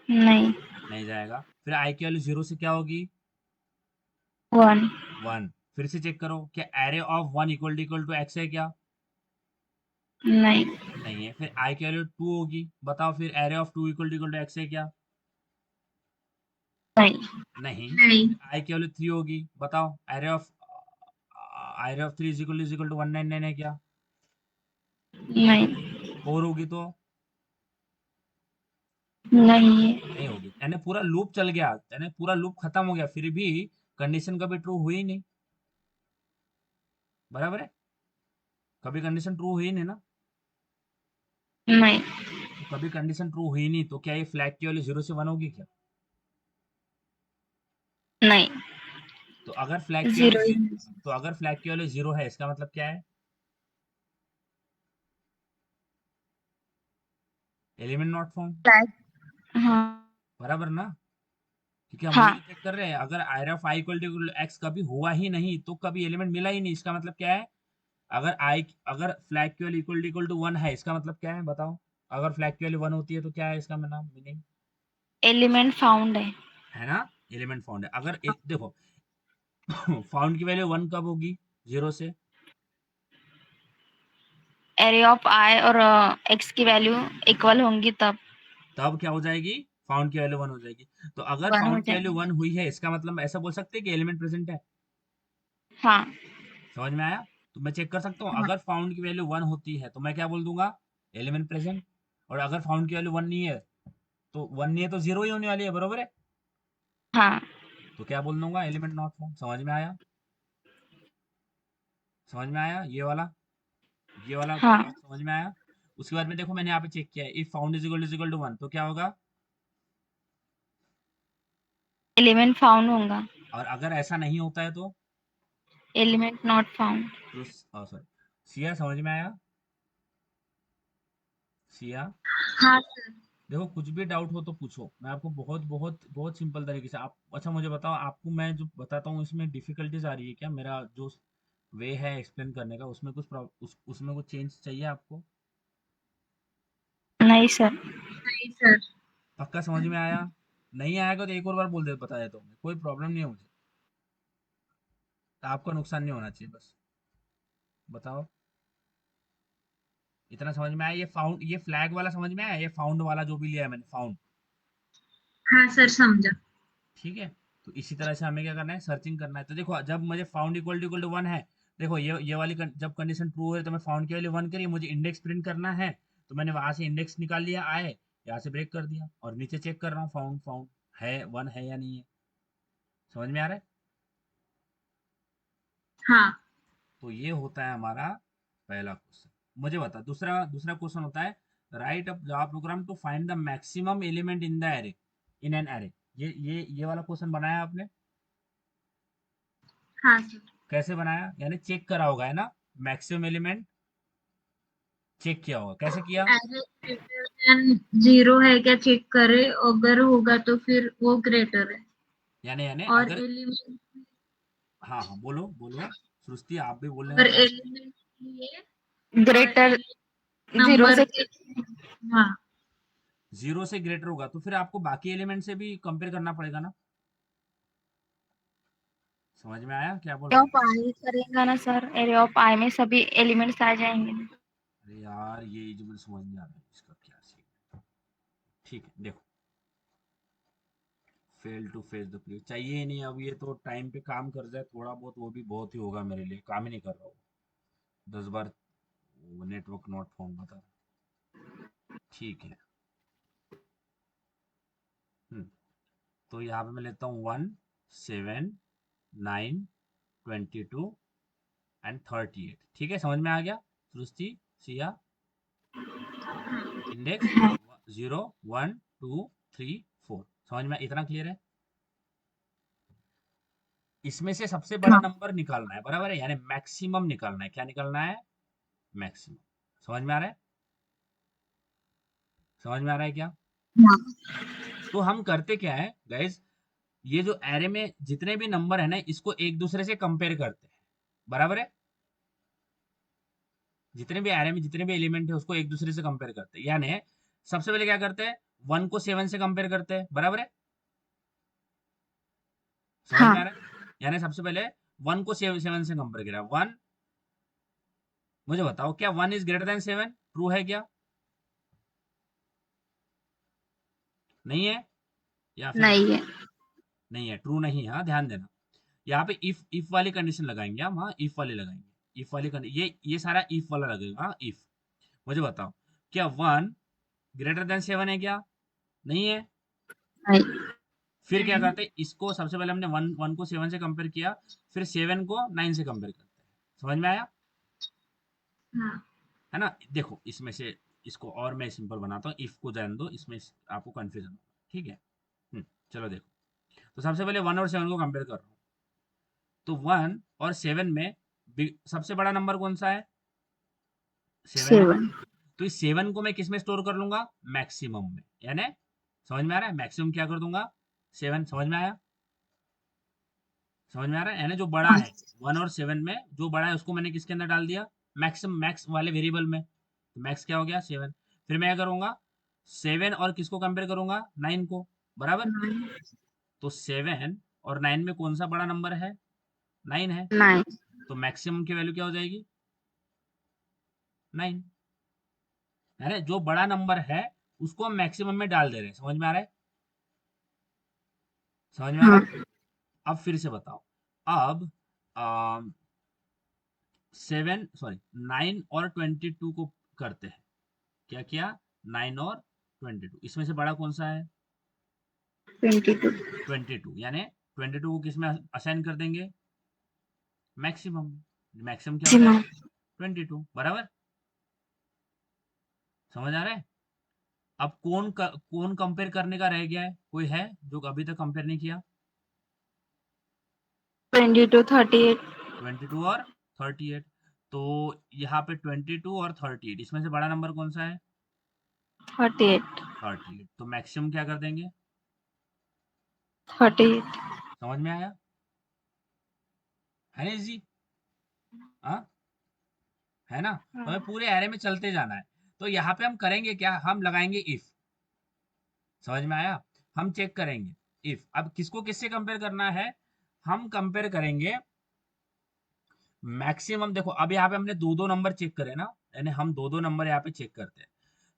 [SPEAKER 2] नहीं
[SPEAKER 1] नहीं जाएगा। फिर आई की वैल्यू 0 से क्या होगी,
[SPEAKER 2] 1
[SPEAKER 1] 1। फिर से चेक करो, क्या array of 1 equal to X है क्या,
[SPEAKER 2] नहीं
[SPEAKER 1] नहीं है। फिर आई की वैल्यू 2 होगी, बताओ फिर array of 2 equal to X है क्या,
[SPEAKER 2] नहीं
[SPEAKER 1] नहीं।
[SPEAKER 3] नहीं।
[SPEAKER 1] आई की वैल्यू 3 होगी, बताओ array of 3 is equal to 199 है क्या,
[SPEAKER 2] नहीं
[SPEAKER 1] 4 होगी तो
[SPEAKER 2] नहीं
[SPEAKER 1] नहीं होगी, यानी पूरा लूप चल गया, यानी पूरा लूप खत्म हो गया, फिर भी कंडीशन कभी ट्रू हुई नहीं, बराबर है, कभी कंडीशन ट्रू हुई नहीं ना।
[SPEAKER 2] नहीं
[SPEAKER 1] तो कभी कंडीशन ट्रू हुई नहीं, तो क्या ये फ्लैग की वैल्यू 0 से 1 होगी क्या,
[SPEAKER 2] नहीं
[SPEAKER 1] तो अगर फ्लैग की वैल्यू
[SPEAKER 2] 0
[SPEAKER 1] तो अगर फ्लैग की वैल्यू 0 है, इसका मतलब क्या है, एलिमेंट नॉट फाउंड,
[SPEAKER 2] हाँ
[SPEAKER 1] बराबर ना। क्योंकि हम
[SPEAKER 2] हाँ
[SPEAKER 1] वही चेक कर रहे हैं, अगर arr of I equal to X कभी हुआ ही नहीं तो कभी एलिमेंट मिला ही नहीं, इसका मतलब क्या है। अगर फ्लैग की वैल्यू इक्वल टू 1 है, इसका मतलब क्या है बताओ। अगर फ्लैग की वैल्यू 1 होती है तो क्या है इसका मतलब मीनिंग,
[SPEAKER 2] एलिमेंट फाउंड है
[SPEAKER 1] है ना, एलिमेंट फाउंड है। अगर एक देखो, फाउंड की वैल्यू 1 कब होगी 0 से?
[SPEAKER 2] एरे ऑफ आई और एक्स की वैल्यू इक्वल होंगी
[SPEAKER 1] तब क्या हो जाएगी? फाउंड की वैल्यू 1 हो जाएगी। तो अगर
[SPEAKER 2] 1 हो
[SPEAKER 1] फाउंड की वैल्यू
[SPEAKER 2] जाएगी।
[SPEAKER 1] 1 हुई है, इसका मतलब ऐसा बोल सकते हैं कि एलिमेंट प्रेजेंट है।
[SPEAKER 2] हाँ।
[SPEAKER 1] समझ में आया? तो मैं चेक कर सकता हूँ,
[SPEAKER 2] हाँ।
[SPEAKER 1] अगर फाउंड की वैल्यू 1 होती है तो मैं क्या बोल दूंगा? Element present. और अगर फाउंड की वैल्यू 1 नहीं है, तो 1 नहीं है तो 0 ही होने वाली है, बरोबर है?
[SPEAKER 2] हाँ।
[SPEAKER 1] तो क्या बोल दूंगा? Element not found. समझ में आया? समझ में आया ये वाला
[SPEAKER 2] हाँ।
[SPEAKER 1] बात समझ में आया? उसके बाद में देखो, मैंने यहाँ पे चेक किया है, if found is equal to 1, तो क्या होगा?
[SPEAKER 2] एलिमेंट फाउंड होगा।
[SPEAKER 1] और अगर ऐसा नहीं होता है तो?
[SPEAKER 2] Element not found.
[SPEAKER 1] Sorry, Siya समझ में आया? सिया,
[SPEAKER 3] हाँ सर।
[SPEAKER 1] देखो कुछ भी डाउट हो तो पूछो, मैं आपको बहुत बहुत बहुत सिंपल तरीके से आप, अच्छा मुझे बताओ, आपको मैं जो बताता हूँ इसमें डिफिकल्टीज आ रही है क्या? मेरा जो वे है एक्सप्लेन करने का, उसमें उसमें कुछ चेंज चाहिए आपको?
[SPEAKER 2] नहीं सर।
[SPEAKER 3] नहीं सर।
[SPEAKER 1] पक्का समझ में आया? नहीं आएगा तो एक और बार बोल दे, बता देता हूँ, कोई प्रॉब्लम नहीं है मुझे, आपका नुकसान नहीं होना चाहिए बस। बताओ, इतना समझ में आया? ये फाउंड, ये फ्लैग वाला समझ में आया? ये फाउंड वाला जो भी लिया है मैंने, फाउंड।
[SPEAKER 3] हाँ सर, समझा।
[SPEAKER 1] ठीक है, तो इसी तरह से हमें क्या करना है? सर्चिंग करना है। तो देखो, जब मुझे फाउंड इक्वल टू 1 है, देखो ये वाली जब कंडीशन ट्रू है तो मैं फाउंड की वैल्यू 1 करी, मुझे इंडेक्स प्रिंट करना है, तो मैंने वहां से इंडेक्स निकाल लिया, आए यहाँ से ब्रेक कर दिया, और नीचे चेक कर रहा हूँ फाउंड फाउंड है 1 है या नहीं है। समझ में आ रहा है?
[SPEAKER 3] हाँ।
[SPEAKER 1] तो ये होता है हमारा पहला क्वेश्चन। मुझे बता, दूसरा दूसरा क्वेश्चन होता है, write up Java program to find the maximum element in the array, in an array. ये वाला क्वेश्चन बनाया आपने?
[SPEAKER 3] हाँ सर।
[SPEAKER 1] कैसे बनाया? यानी चेक करा होगा, है ना? मैक्सिमम एलिमेंट चेक किया होगा, कैसे किया?
[SPEAKER 3] एरे ग्रेटर देन 0 है क्या चेक करे, अगर होगा तो फिर वो ग्रेटर है।
[SPEAKER 1] यानी
[SPEAKER 3] और
[SPEAKER 1] अगर,
[SPEAKER 3] एलिमेंट,
[SPEAKER 1] हाँ हाँ, बोलो बोलो सृष्टि, आप भी बोलने का
[SPEAKER 3] अगर
[SPEAKER 1] ट्राई करो।
[SPEAKER 3] एलिमेंट लिए और
[SPEAKER 2] ग्रेटर
[SPEAKER 3] एलिमेंट
[SPEAKER 2] 0
[SPEAKER 3] नंबर
[SPEAKER 2] से।
[SPEAKER 3] के, हाँ।
[SPEAKER 1] 0 से ग्रेटर होगा तो फिर आपको बाकी एलिमेंट से भी कंपेयर करना पड़ेगा ना? समझ में आया क्या बोल
[SPEAKER 2] एरे
[SPEAKER 1] रहा हूँ?
[SPEAKER 2] ऑफ आई करेगा ना सर, एरे ऑफ आई में सभी एलिमेंट्स आ जाएंगे।
[SPEAKER 1] अरे यार, ये जो मुझे समझ नहीं आ रहा है इसका क्या सीन। ठीक है, देखो, fail to face the play चाहिए ही नहीं, अब ये तो टाइम पे काम कर जाए थोड़ा बहुत, वो भी बहुत ही होगा मेरे लिए, काम ही नहीं कर रहा हूँ 10 बार नेटवर्क नॉट फाउंड बता रहा। ठीक है। हम्म, तो यहाँ पे मैं लेता हूँ 1, 7, 9, 22 एंड 38। ठीक है, समझ में आ गया सृष्टि, सिया? इंडेक्स 0, 1, 2, 3, 4, समझ में इतना क्लियर है? इसमें से सबसे बड़ा
[SPEAKER 2] हाँ।
[SPEAKER 1] नंबर निकालना है, बराबर है? यानी मैक्सिमम निकालना है। क्या निकालना है? मैक्सिमम। समझ में आ रहा है? समझ में आ रहा है क्या?
[SPEAKER 2] हाँ।
[SPEAKER 1] तो हम करते क्या है गाइज, ये जो एरे में जितने भी नंबर है ना, इसको एक दूसरे से कंपेयर करते हैं, बराबर है? जितने भी एरे में जितने भी एलिमेंट है उसको एक दूसरे से कंपेयर करते हैं। यानी सबसे पहले क्या करते हैं? 1 को 7 से कंपेयर करते हैं, बराबर है? समझ में आ
[SPEAKER 2] हाँ।
[SPEAKER 1] रहा है? यानी सबसे पहले 1 को 7 से कंपेयर किया। 1, मुझे बताओ, क्या 1 इज ग्रेटर देन 7 ट्रू है क्या? नहीं है? या फिर
[SPEAKER 2] नहीं है।
[SPEAKER 1] नहीं है, ट्रू नहीं है, हाँ ध्यान देना। यहाँ पे इफ वाली कंडीशन लगाएंगे हम, हाँ इफ वाली लगाएंगे, इफ वाली कंडीशन, ये सारा इफ वाला लगेगा, हाँ इफ। मुझे बताओ, क्या 1 ग्रेटर देन 7 है क्या? नहीं है।
[SPEAKER 2] नहीं।
[SPEAKER 1] फिर क्या
[SPEAKER 3] नहीं।
[SPEAKER 1] करते हैं? इसको सबसे पहले हमने 1 को 7 से कंपेयर किया, फिर 7 को 9 से कंपेयर करते हैं। समझ में आया?
[SPEAKER 3] हाँ।
[SPEAKER 1] है ना? देखो इसमें से, इसको और मैं सिंपल बनाता हूँ, इफ को जान दो, इसमें आपको कंफ्यूजन होगा, ठीक है? चलो देखो, तो सबसे पहले 1 और 7 को कंपेयर कर रहा हूँ, तो 1 और 7 में सबसे बड़ा नंबर कौन सा है? 7 है।
[SPEAKER 2] 7।
[SPEAKER 1] तो इस 7 को मैं किस में स्टोर कर लूंगा? मैक्सिमम में। यानी समझ में आ रहा है? मैक्सिमम क्या कर दूंगा? 7। समझ में आया? समझ में आ रहा है? यानी जो बड़ा
[SPEAKER 2] हाँ।
[SPEAKER 1] है 1 और 7 में, जो बड़ा है उसको मैंने किसके अंदर डाल दिया? मैक्सिमम, मैक्स वाले वेरिएबल में। तो मैक्स क्या हो गया? 7। फिर मैं क्या करूंगा? 7 और किसको कंपेयर करूंगा? 9 को, बराबर?
[SPEAKER 3] नहीं।
[SPEAKER 1] तो 7 और 9 में कौन सा बड़ा नंबर है? 9 है,
[SPEAKER 2] 9.
[SPEAKER 1] तो मैक्सिमम की वैल्यू क्या हो जाएगी? 9 है ना। जो बड़ा नंबर है उसको हम मैक्सिमम में डाल दे रहे हैं। समझ में आ रहा है? समझ में आ रहा
[SPEAKER 2] हाँ.
[SPEAKER 1] है? अब फिर से बताओ। अब 9 और 22 को करते हैं। क्या किया? 9 और 22, इसमें से बड़ा कौन सा है?
[SPEAKER 2] 22.
[SPEAKER 1] 22, यानी 22 को किस में असाइन कर देंगे? मैक्सिमम। मैक्सिमम क्या होता है?
[SPEAKER 2] Maximum.
[SPEAKER 1] 22, बराबर। समझ आ रहा है? अब कौन कंपेयर करने का रह गया है? कोई है जो अभी तक कंपेयर नहीं किया?
[SPEAKER 2] 22, 38.
[SPEAKER 1] 22 और 38। तो यहाँ पे 22 और 38, इसमें से बड़ा नंबर कौन सा है?
[SPEAKER 2] 38.
[SPEAKER 1] 38, तो मैक्सिमम क्या कर देंगे?
[SPEAKER 2] 38.
[SPEAKER 1] समझ में आया? है ना जी? हाँ, है ना। तो हमें पूरे एरे में चलते जाना है। तो यहाँ पे हम करेंगे क्या? हम लगाएंगे इफ। समझ में आया? हम चेक करेंगे इफ। अब किसको किससे कंपेयर करना है? हम कंपेयर करेंगे मैक्सिमम। देखो अब यहाँ पे हमने दो दो नंबर चेक करे ना, यानी हम दो दो नंबर यहाँ पे चेक करते हैं।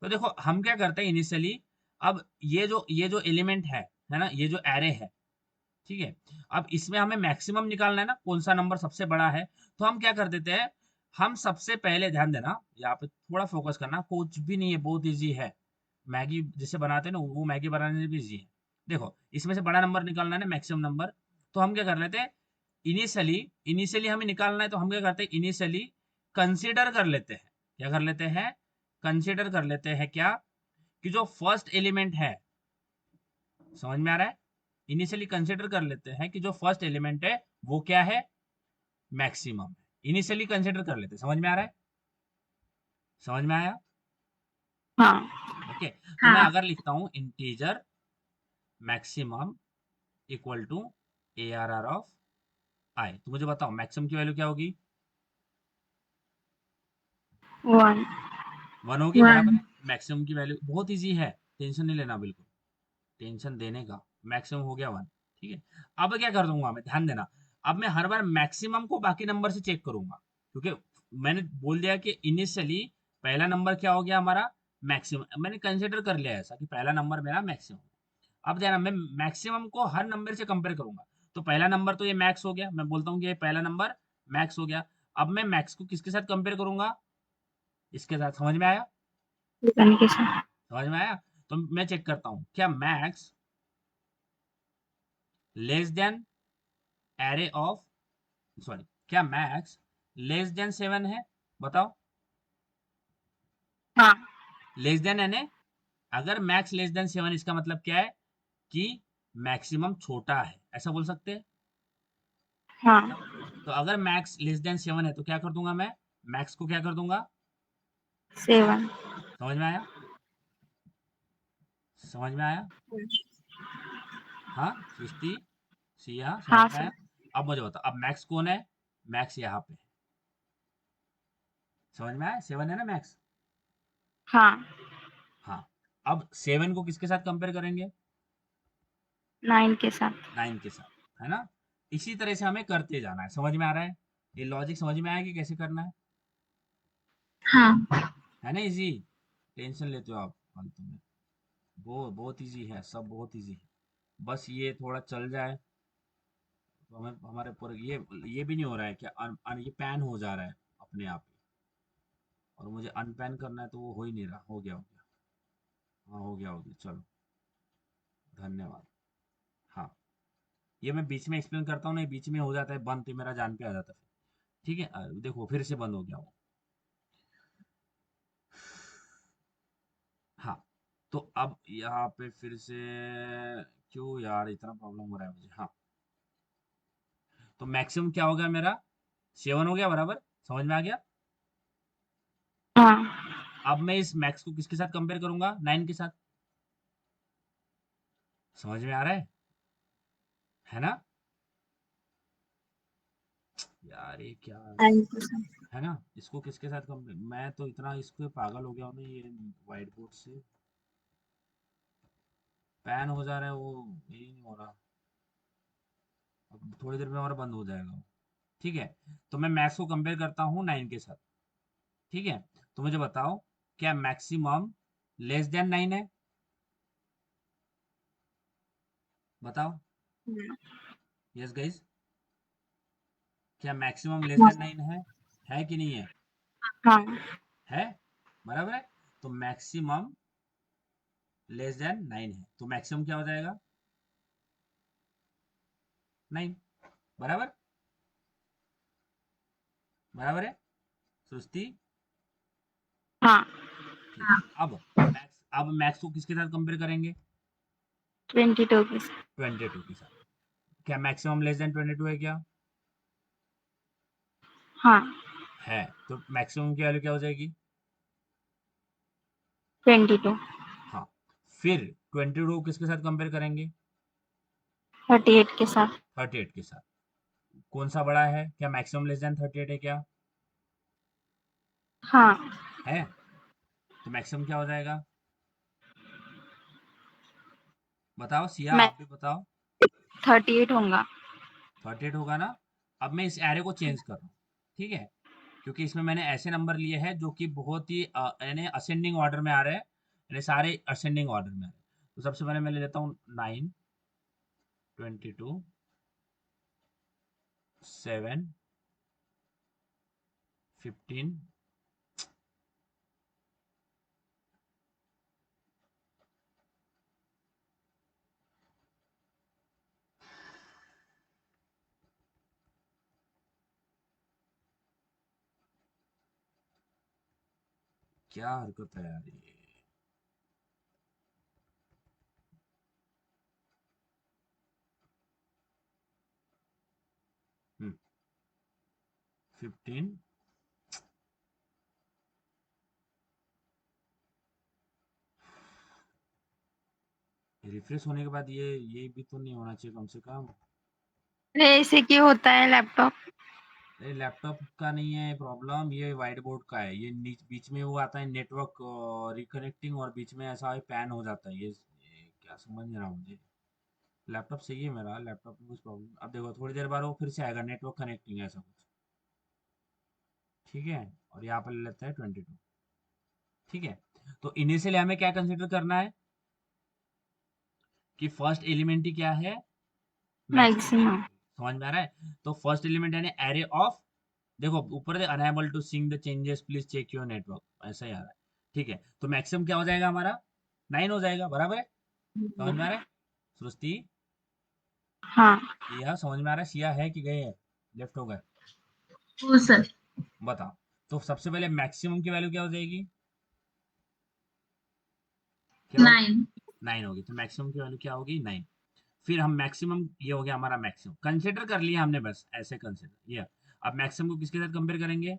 [SPEAKER 1] तो देखो हम क्या करते हैं इनिशियली। अब ये जो एलिमेंट है ना, ये जो एरे है, ठीक है। अब इसमें हमें मैक्सिमम निकालना है ना, कौन सा नंबर सबसे बड़ा है। तो हम क्या कर देते हैं, हम सबसे पहले, ध्यान देना यहाँ पे थोड़ा फोकस करना, कुछ भी नहीं है, बहुत इजी है। मैगी जिसे बनाते हैं ना, वो मैगी बनाने से भी इजी है। देखो इसमें से बड़ा नंबर निकालना है ना, मैक्सिमम नंबर। तो हम क्या कर लेते हैं, इनिशियली इनिशियली हमें निकालना है, तो हम क्या करते हैं, इनिशियली कंसीडर कर लेते हैं। क्या कर लेते हैं? कंसीडर कर लेते हैं क्या, कि जो फर्स्ट एलिमेंट है, समझ में आ रहा है? इनिशियली कंसीडर कर लेते हैं कि जो फर्स्ट एलिमेंट है वो क्या है? मैक्सिमम है। इनिशियली कंसीडर कर लेते हैं। समझ में आ रहा है? समझ में आया?
[SPEAKER 2] हाँ.
[SPEAKER 1] ओके। तो मैं
[SPEAKER 2] हाँ.
[SPEAKER 1] अगर लिखता हूं integer maximum equal to ARR of I, तो मुझे बताओ मैक्सिमम की वैल्यू क्या होगी?
[SPEAKER 2] 1.
[SPEAKER 1] 1 होगी, बराबर
[SPEAKER 2] 1.
[SPEAKER 1] है। मैक्सिमम की वैल्यू बहुत इजी है, टेंशन नहीं लेना बिल्कुल, टेंशन देने का। मैक्सिमम हो गया 1, ठीक है। अब क्या कर दूंगा मैं, ध्यान देना। अब मैं हर बार मैक्सिमम को बाकी नंबर से चेक करूंगा, क्योंकि मैंने बोल दिया कि इनिशियली पहला नंबर क्या हो गया हमारा? मैक्सिमम। मैंने कंसिडर कर लिया ऐसा कि पहला नंबर मेरा मैक्सिमम। अब ध्यान, मैं मैक्सिमम को हर नंबर से कंपेयर करूंगा। तो पहला नंबर तो ये मैक्स हो गया, मैं बोलता हूँ कि ये पहला नंबर मैक्स हो गया। अब मैं मैक्स को किसके साथ कंपेयर करूंगा? इसके साथ। समझ में आया?
[SPEAKER 2] Depend के साथ.
[SPEAKER 1] समझ में आया? तो मैं चेक करता हूँ क्या max less than array of, sorry, क्या मैक्स लेस देन 7 है? बताओ।
[SPEAKER 2] हाँ.
[SPEAKER 1] लेस देन यानी, अगर मैक्स लेस देन 7, इसका मतलब क्या है? कि मैक्सिमम छोटा है, ऐसा बोल सकते हैं।
[SPEAKER 2] हाँ.
[SPEAKER 1] है ना? तो अगर मैक्स लेस देन 7 है तो क्या कर दूंगा मैं? मैक्स को क्या कर दूंगा?
[SPEAKER 2] 7.
[SPEAKER 1] समझ में आया? समझ में आया? हाँ सृष्टि, सिया, समझ
[SPEAKER 2] हाँ
[SPEAKER 1] में
[SPEAKER 2] सर.
[SPEAKER 1] आया? अब मुझे बताओ, अब मैक्स कौन है? मैक्स यहाँ पे है। समझ में आया? 7 है ना मैक्स।
[SPEAKER 2] हाँ.
[SPEAKER 1] हाँ। अब 7 को किसके साथ कंपेयर करेंगे?
[SPEAKER 2] 9 के साथ.
[SPEAKER 1] 9 के साथ, है ना। इसी तरह से हमें करते जाना है। समझ में आ रहा है? ये लॉजिक समझ में आया कि कैसे करना
[SPEAKER 2] हाँ.
[SPEAKER 1] है ना? इजी। टेंशन लेते हो आप फालतू में। वो बहुत इजी है, सब बहुत इजी है। बस ये थोड़ा चल जाए तो हमें, हमारे ऊपर ये भी नहीं हो रहा है कि ये पैन हो जा रहा है अपने आप ही, और मुझे अनपैन करना है तो वो हो ही नहीं रहा। हो गया, हो गया। हाँ हो गया, हो गया, चलो, धन्यवाद। हाँ, ये मैं बीच में एक्सप्लेन करता हूँ ना, ये बीच में हो जाता है बंद, तो मेरा जान पे आ जाता है फिर। ठीक है, देखो फिर से बंद हो गया वो। हाँ, तो अब यहाँ पे फिर से, क्यों यार इतना प्रॉब्लम हो रहा है मुझे? हाँ, तो मैक्सिमम क्या हो गया मेरा? 7 हो गया, बराबर। समझ में आ गया?
[SPEAKER 2] हाँ.
[SPEAKER 1] अब मैं इस मैक्स को किसके साथ कंपेयर करूंगा? 9 के साथ। समझ में आ रहा है ना? यार ये क्या
[SPEAKER 2] 9 के साथ.
[SPEAKER 1] है ना, इसको किसके साथ कंपेयर, मैं तो इतना इसको पागल हो गया हूँ ना, ये व्हाइट बोर्ड से पैन हो जा रहा है वो, यही नहीं हो रहा। अब थोड़ी देर में हमारा बंद हो जाएगा वो। ठीक है, तो मैं मैक्स को कंपेयर करता हूँ 9 के साथ। ठीक है, तो मुझे बताओ क्या मैक्सिमम लेस देन 9 है? बताओ। यस गाइस, क्या मैक्सिमम लेस देन 9 है कि नहीं है?
[SPEAKER 2] हाँ
[SPEAKER 1] है, बराबर है। तो मैक्सिमम लेस देन 9 है, तो मैक्सिमम क्या हो जाएगा? 9, बराबर, बराबर है सृष्टि?
[SPEAKER 2] हाँ
[SPEAKER 1] ठीक है, अब मैक्स को किसके साथ कंपेयर करेंगे?
[SPEAKER 2] 22 के साथ।
[SPEAKER 1] 22 के साथ। क्या मैक्सिमम लेस देन 22 है क्या?
[SPEAKER 2] हाँ
[SPEAKER 1] है, तो मैक्सिमम की वैल्यू क्या हो जाएगी?
[SPEAKER 2] 22।
[SPEAKER 1] हाँ, फिर 22 किसके साथ कंपेयर करेंगे?
[SPEAKER 2] 38 के साथ।
[SPEAKER 1] 38 के साथ। कौन सा बड़ा है? क्या मैक्सिमम लेस देन 38 है क्या?
[SPEAKER 2] हाँ
[SPEAKER 1] है, तो मैक्सिमम क्या हो जाएगा? बताओ सिया,
[SPEAKER 2] मैं
[SPEAKER 1] आप भी बताओ।
[SPEAKER 2] 38 होगा।
[SPEAKER 1] 38 होगा ना? अब मैं इस एरे को चेंज कर रहा हूँ, ठीक है, क्योंकि इसमें मैंने ऐसे नंबर लिए हैं जो कि बहुत ही यानी असेंडिंग ऑर्डर में आ रहे हैं, यानी सारे असेंडिंग ऑर्डर में आ रहे हैं। तो सबसे पहले मैं ले लेता हूँ 9, 22, 7, 15, क्या हरकत है यार ये। 15, रिफ्रेश होने के बाद ये भी तो नहीं होना चाहिए कम से कम?
[SPEAKER 2] अरे ऐसे क्यों होता है लैपटॉप?
[SPEAKER 1] अरे लैपटॉप का नहीं है प्रॉब्लम, ये व्हाइट बोर्ड का है। ये बीच में वो आता है नेटवर्क रिकनेक्टिंग, और बीच में ऐसा पैन हो जाता है। ये क्या समझ नहीं रहा मुझे। लैपटॉप सही है मेरा, लैपटॉप में कुछ प्रॉब्लम, अब देखो थोड़ी देर बाद वो फिर से आएगा नेटवर्क कनेक्टिंग ऐसा कुछ। ठीक है, और यहाँ पर ले लेते हैं 22। ठीक है, तो इनिशियली हमें क्या कंसिडर करना है कि फर्स्ट एलिमेंट ही क्या है? मैक्सिमम।
[SPEAKER 2] मैक्सिमम।
[SPEAKER 1] समझ में आ रहा है? तो फर्स्ट एलिमेंट यानी एरे ऑफ, देखो ऊपर they unable to sync the changes please check your network, ऐसा ही आ रहा है। ठीक है, तो मैक्सिमम क्या हो जाएगा हमारा? 9 हो जाएगा, बराबर है? समझ में आ रहा है सृष्टि?
[SPEAKER 2] हाँ
[SPEAKER 1] यह समझ में आ रहा है? सिया है कि गए हैं, लेफ्ट हो गए?
[SPEAKER 3] ओ सर।
[SPEAKER 1] बताओ, तो सबसे पहले मैक्सिमम की वैल्यू क्या हो जाएगी? क्या होगी?
[SPEAKER 3] 9।
[SPEAKER 1] 9 होगी, तो मैक्सिमम की वैल्यू क्या होगी? 9। फिर हम मैक्सिमम, ये हो गया हमारा मैक्सिमम, कंसिडर कर लिया हमने, बस ऐसे कंसिडर ये। अब मैक्सिमम को किसके साथ कंपेयर करेंगे?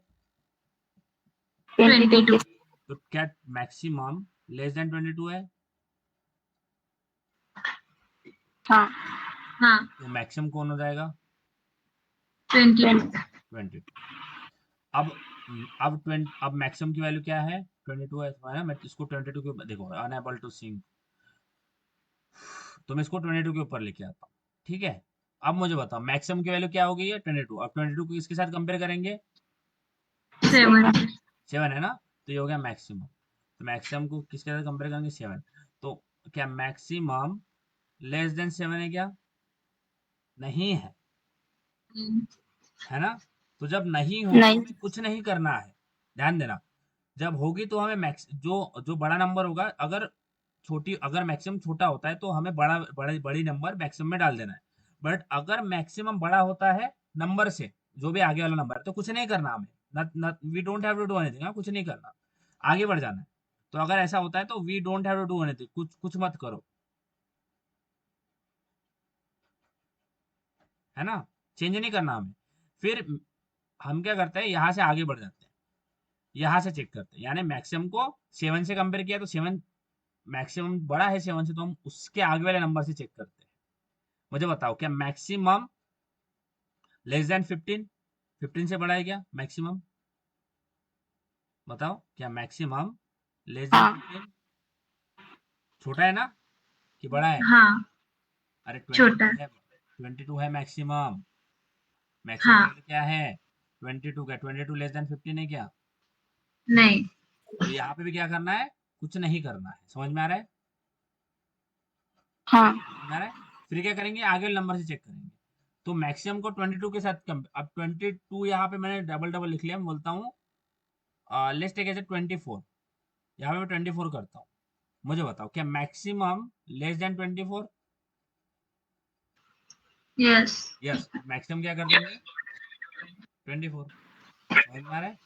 [SPEAKER 2] 22
[SPEAKER 3] 22।
[SPEAKER 2] के।
[SPEAKER 1] तो क्या मैक्सिमम लेस देन 22 है?
[SPEAKER 2] हाँ
[SPEAKER 3] हाँ
[SPEAKER 1] तो मैक्सिमम कौन हो जाएगा?
[SPEAKER 3] 22।
[SPEAKER 1] 22। अब मैक्सिमम की वैल्यू क्या है? 22 है ना? मैं इसको 22 के ऊपर, देखो अनएबल टू सिंक, तो मैं इसको 22 के ऊपर लेके आता हूँ। ठीक है, अब मुझे बताओ मैक्सिमम की वैल्यू क्या हो गई है? 22। अब 22 को किसके साथ कंपेयर करेंगे?
[SPEAKER 3] 7।
[SPEAKER 1] 7 है ना? तो ये हो गया मैक्सिमम। तो मैक्सिमम को किसके साथ कंपेयर करेंगे? 7। तो क्या मैक्सिमम लेस देन 7 है क्या? नहीं है, है ना? तो जब नहीं हो तो
[SPEAKER 2] नहीं।
[SPEAKER 1] हमें कुछ नहीं करना है, ध्यान देना। जब होगी तो हमें मैक्स जो जो बड़ा नंबर होगा, अगर मैक्सिमम छोटा होता है तो हमें बड़ी नंबर मैक्सिमम में डाल देना है। बट अगर मैक्सिमम बड़ा होता है नंबर से, जो भी आगे वाला नंबर है, तो कुछ नहीं करना हमें, we don't have to do anything, कुछ नहीं करना, आगे बढ़ जाना है। तो अगर ऐसा होता है तो we don't have to do anything, कुछ कुछ मत करो, है ना? चेंज नहीं करना हमें। फिर हम क्या करते हैं, यहाँ से आगे बढ़ जाते हैं, यहाँ से चेक करते हैं, यानी मैक्सिमम को 7 से कंपेयर किया तो 7 मैक्सिमम बड़ा है 7 से, तो हम उसके आगे वाले नंबर से चेक करते हैं। मुझे बताओ क्या मैक्सिमम लेस देन 15? 15 से बड़ा है क्या मैक्सिमम? बताओ, क्या मैक्सिमम लेस देन
[SPEAKER 2] हाँ
[SPEAKER 1] 15? छोटा है ना कि बड़ा है?
[SPEAKER 3] हाँ
[SPEAKER 1] अरे
[SPEAKER 3] छोटा।
[SPEAKER 1] 22 है, 22 है मैक्सिमम। मैक्सिमम
[SPEAKER 3] हाँ
[SPEAKER 1] वैल्यू क्या है 22 का, 22 लेस देन 15 है क्या?
[SPEAKER 3] नहीं
[SPEAKER 1] तो यहाँ पे भी क्या करना है, कुछ नहीं करना है। समझ में आ रहा है?
[SPEAKER 2] हाँ
[SPEAKER 1] समझ में आ रहा है? फिर क्या करेंगे, आगे वाले नंबर से चेक करेंगे। तो मैक्सिमम को 22 के साथ अब 22 यहाँ पे मैंने डबल डबल लिख लिया, मैं बोलता हूँ लेट्स टेक एज 24। यहाँ पे मैं 24 करता हूँ। मुझे बताओ क्या maximum less then 24?
[SPEAKER 3] Yes
[SPEAKER 1] yes, maximum क्या कर देंगे 24। समझ में आ रहा है?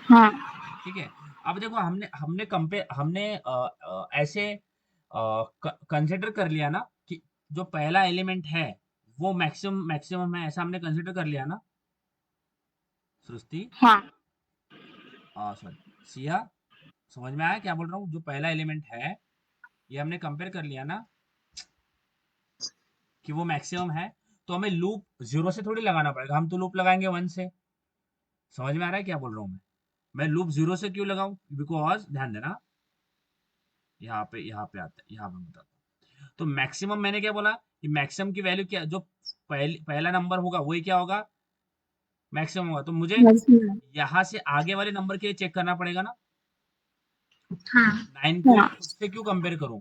[SPEAKER 2] हाँ
[SPEAKER 1] ठीक है। अब देखो हमने हमने कंपेयर हमने ऐसे कंसिडर कर लिया ना कि जो पहला एलिमेंट है वो मैक्सिमम मैक्सिमम है, ऐसा हमने कंसिडर कर लिया ना सृष्टि,
[SPEAKER 2] हाँ
[SPEAKER 1] सॉरी सिया, समझ में आया क्या बोल रहा हूँ? जो पहला एलिमेंट है ये हमने कंपेयर कर लिया ना कि वो मैक्सिमम है, तो हमें लूप 0 से थोड़ी लगाना पड़ेगा, हम तो लूप लगाएंगे 1 से। समझ में आ रहा है क्या बोल रहा हूँ मैं 0 से क्यों लगाऊं? बिकॉज ध्यान देना, यहाँ पे आता है, यहाँ पे बताता हूँ। तो मैक्सिमम मैंने क्या बोला कि मैक्सिमम की वैल्यू क्या, जो पहला नंबर होगा वही क्या होगा, मैक्सिमम होगा। तो मुझे यहाँ से आगे वाले नंबर के लिए चेक करना पड़ेगा ना।
[SPEAKER 3] हाँ
[SPEAKER 1] 9 को
[SPEAKER 2] हाँ
[SPEAKER 1] खुद से क्यों कंपेयर करूं,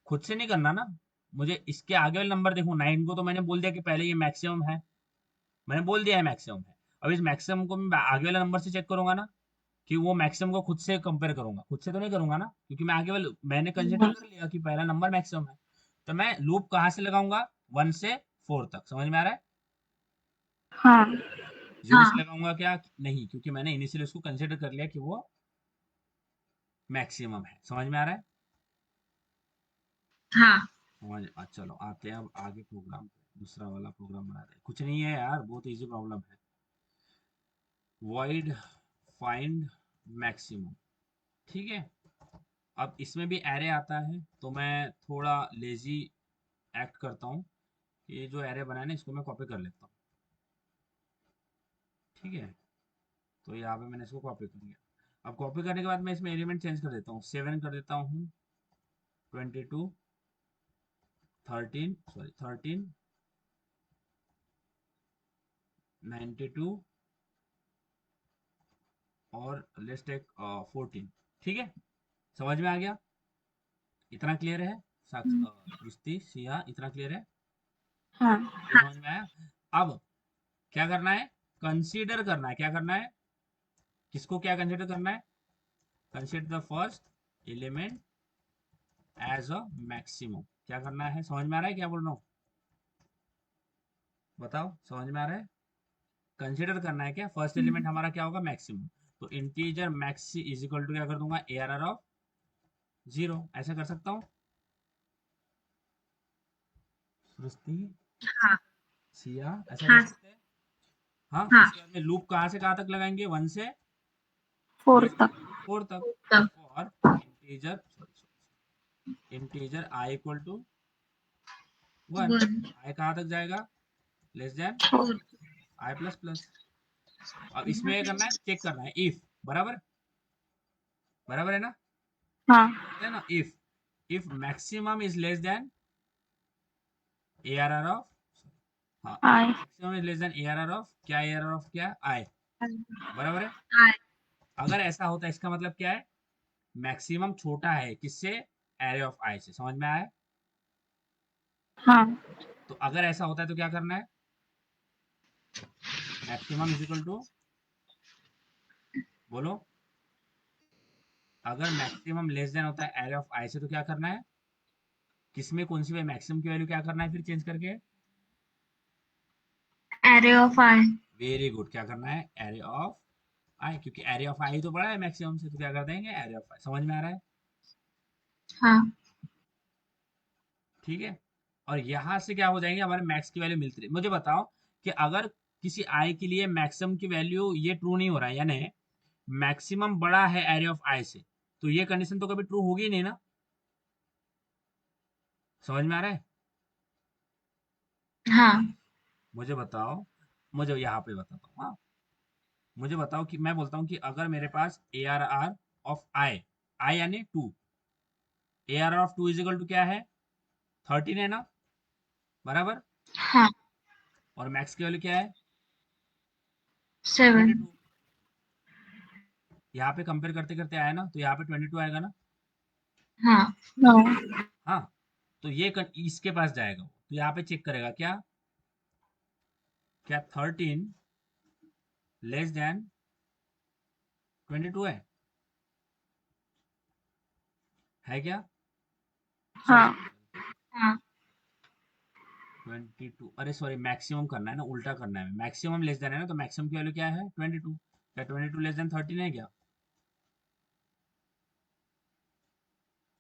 [SPEAKER 1] खुद से नहीं करना ना, मुझे इसके आगे वाले नंबर देखो। 9 को तो मैंने बोल दिया कि पहले ये मैक्सिमम है, मैंने बोल दिया है मैक्सिमम है। अब इस मैक्सिमम को मैं आगे वाले नंबर से चेक करूंगा ना, कि वो मैक्सिमम को खुद से कंपेयर करूंगा, खुद से तो नहीं करूंगा ना, क्योंकि मैं आगे वाले मैंने कंसिडर कर लिया कि पहला नंबर मैक्सिमम है। तो मैं लूप कहाँ से लगाऊंगा, 1 से 4 तक। समझ में आ रहा है?
[SPEAKER 2] हाँ
[SPEAKER 1] 0 से
[SPEAKER 3] हाँ
[SPEAKER 1] लगाऊंगा क्या, नहीं, क्योंकि मैंने इनिशियली उसको कंसिडर कर लिया कि वो मैक्सिमम है। समझ में आ रहा है?
[SPEAKER 3] हाँ
[SPEAKER 1] चलो आते हैं अब आगे प्रोग्राम पे, दूसरा वाला प्रोग्राम बनाते हैं। कुछ नहीं है यार, बहुत इजी प्रॉब्लम है। void find maximum, ठीक है। अब इसमें भी एरे आता है, तो मैं थोड़ा लेजी एक्ट करता हूँ। ये जो एरे बनाया ना इसको मैं कॉपी कर लेता हूँ, ठीक है। तो यहाँ पे मैंने इसको कॉपी कर लिया। अब कॉपी करने के बाद मैं इसमें एलिमेंट चेंज कर देता हूँ, 7 कर देता हूँ, 22, 13 सॉरी 13, 92 और लेट्स टेक 14। ठीक है, समझ में आ गया? इतना क्लियर है सृष्टि सिया, इतना क्लियर है?
[SPEAKER 2] हाँ
[SPEAKER 1] ये समझ में आया? अब क्या करना है, कंसीडर करना है। क्या करना है, किसको क्या कंसीडर करना है, consider the first element as a maximum. क्या करना है, समझ में आ रहा है क्या बोल रहा हूँ? बताओ, समझ में आ रहा है? कंसीडर करना है क्या, फर्स्ट एलिमेंट हमारा क्या होगा, मैक्सिमम। तो integer maxi is equal to क्या कर दूंगा, ARR ऑफ 0, ऐसा कर सकता हूँ सृष्टि
[SPEAKER 3] हाँ
[SPEAKER 1] सिया, ऐसा कर
[SPEAKER 3] हाँ
[SPEAKER 1] सकते हैं? हाँ,
[SPEAKER 3] हाँ
[SPEAKER 1] उसके बाद में लूप कहाँ से कहाँ तक लगाएंगे, 1 से
[SPEAKER 2] 4 तक
[SPEAKER 1] 4 तक।
[SPEAKER 3] तब
[SPEAKER 1] for integer integer I equal to 1,
[SPEAKER 3] 1
[SPEAKER 1] I कहाँ तक जाएगा, less than
[SPEAKER 3] 4
[SPEAKER 1] I plus plus. अब इसमें क्या करना है, चेक करना है इफ, बराबर बराबर है ना,
[SPEAKER 2] हाँ
[SPEAKER 1] है ना, if maximum is less than ARR of, हाँ, if
[SPEAKER 2] I
[SPEAKER 1] maximum is less than ARR of क्या, ARR ऑफ क्या, आई, बराबर है।
[SPEAKER 3] I
[SPEAKER 1] अगर ऐसा होता है इसका मतलब क्या है, मैक्सिमम छोटा है किससे, एरे ऑफ आई से। समझ में आया?
[SPEAKER 2] हाँ
[SPEAKER 1] तो अगर ऐसा होता है तो क्या करना है, मैक्सिमम इज इक्वल टू, बोलो, अगर मैक्सिमम लेस देन होता है एरे ऑफ आई से तो क्या करना है, किसमें कौन सी मैक्सिमम की वैल्यू क्या करना है फिर चेंज करके,
[SPEAKER 3] array of I
[SPEAKER 1] very good, क्या करना है, एरे ऑफ आई, क्योंकि एरे ऑफ आई तो बड़ा है मैक्सिमम से, तो क्या कर देंगे, एरे ऑफ आई। समझ में आ रहा है?
[SPEAKER 3] हाँ
[SPEAKER 1] ठीक है। और यहां से क्या हो जाएंगे, हमारे मैक्स की वैल्यू मिलती रही। मुझे बताओ कि अगर किसी आई के लिए मैक्सिमम की वैल्यू ये ट्रू नहीं हो रहा है, यानी मैक्सिमम बड़ा है एरे ऑफ आई से, तो ये कंडीशन तो कभी ट्रू होगी नहीं ना। समझ में आ रहा है?
[SPEAKER 3] हाँ
[SPEAKER 1] मुझे बताओ, मुझे यहाँ पे बताता हूँ, हाँ, मुझे बताओ कि मैं बोलता हूँ कि अगर मेरे पास ARR ऑफ आई, आई यानी 2, ARR of 2 is equal to क्या है, 13 है ना, बराबर।
[SPEAKER 3] हाँ
[SPEAKER 1] और मैक्स की वैल्यू क्या है
[SPEAKER 3] 7.
[SPEAKER 1] 22। यहाँ पे कंपेयर करते करते आया ना, तो यहाँ पे 22 आएगा ना।
[SPEAKER 3] हाँ.
[SPEAKER 2] No.
[SPEAKER 1] हाँ, तो ये इसके पास जाएगा वो, तो यहाँ पे चेक करेगा क्या 13 लेस देन 22 है क्या? सॉरी,
[SPEAKER 2] हाँ.
[SPEAKER 3] हाँ.
[SPEAKER 1] 22, अरे सॉरी, मैक्सिमम करना है ना, उल्टा करना है, मैक्सिमम लेस देन है ना, तो मैक्सिमम की वैल्यू क्या है 22। क्या 22 लेस देन 13 है क्या?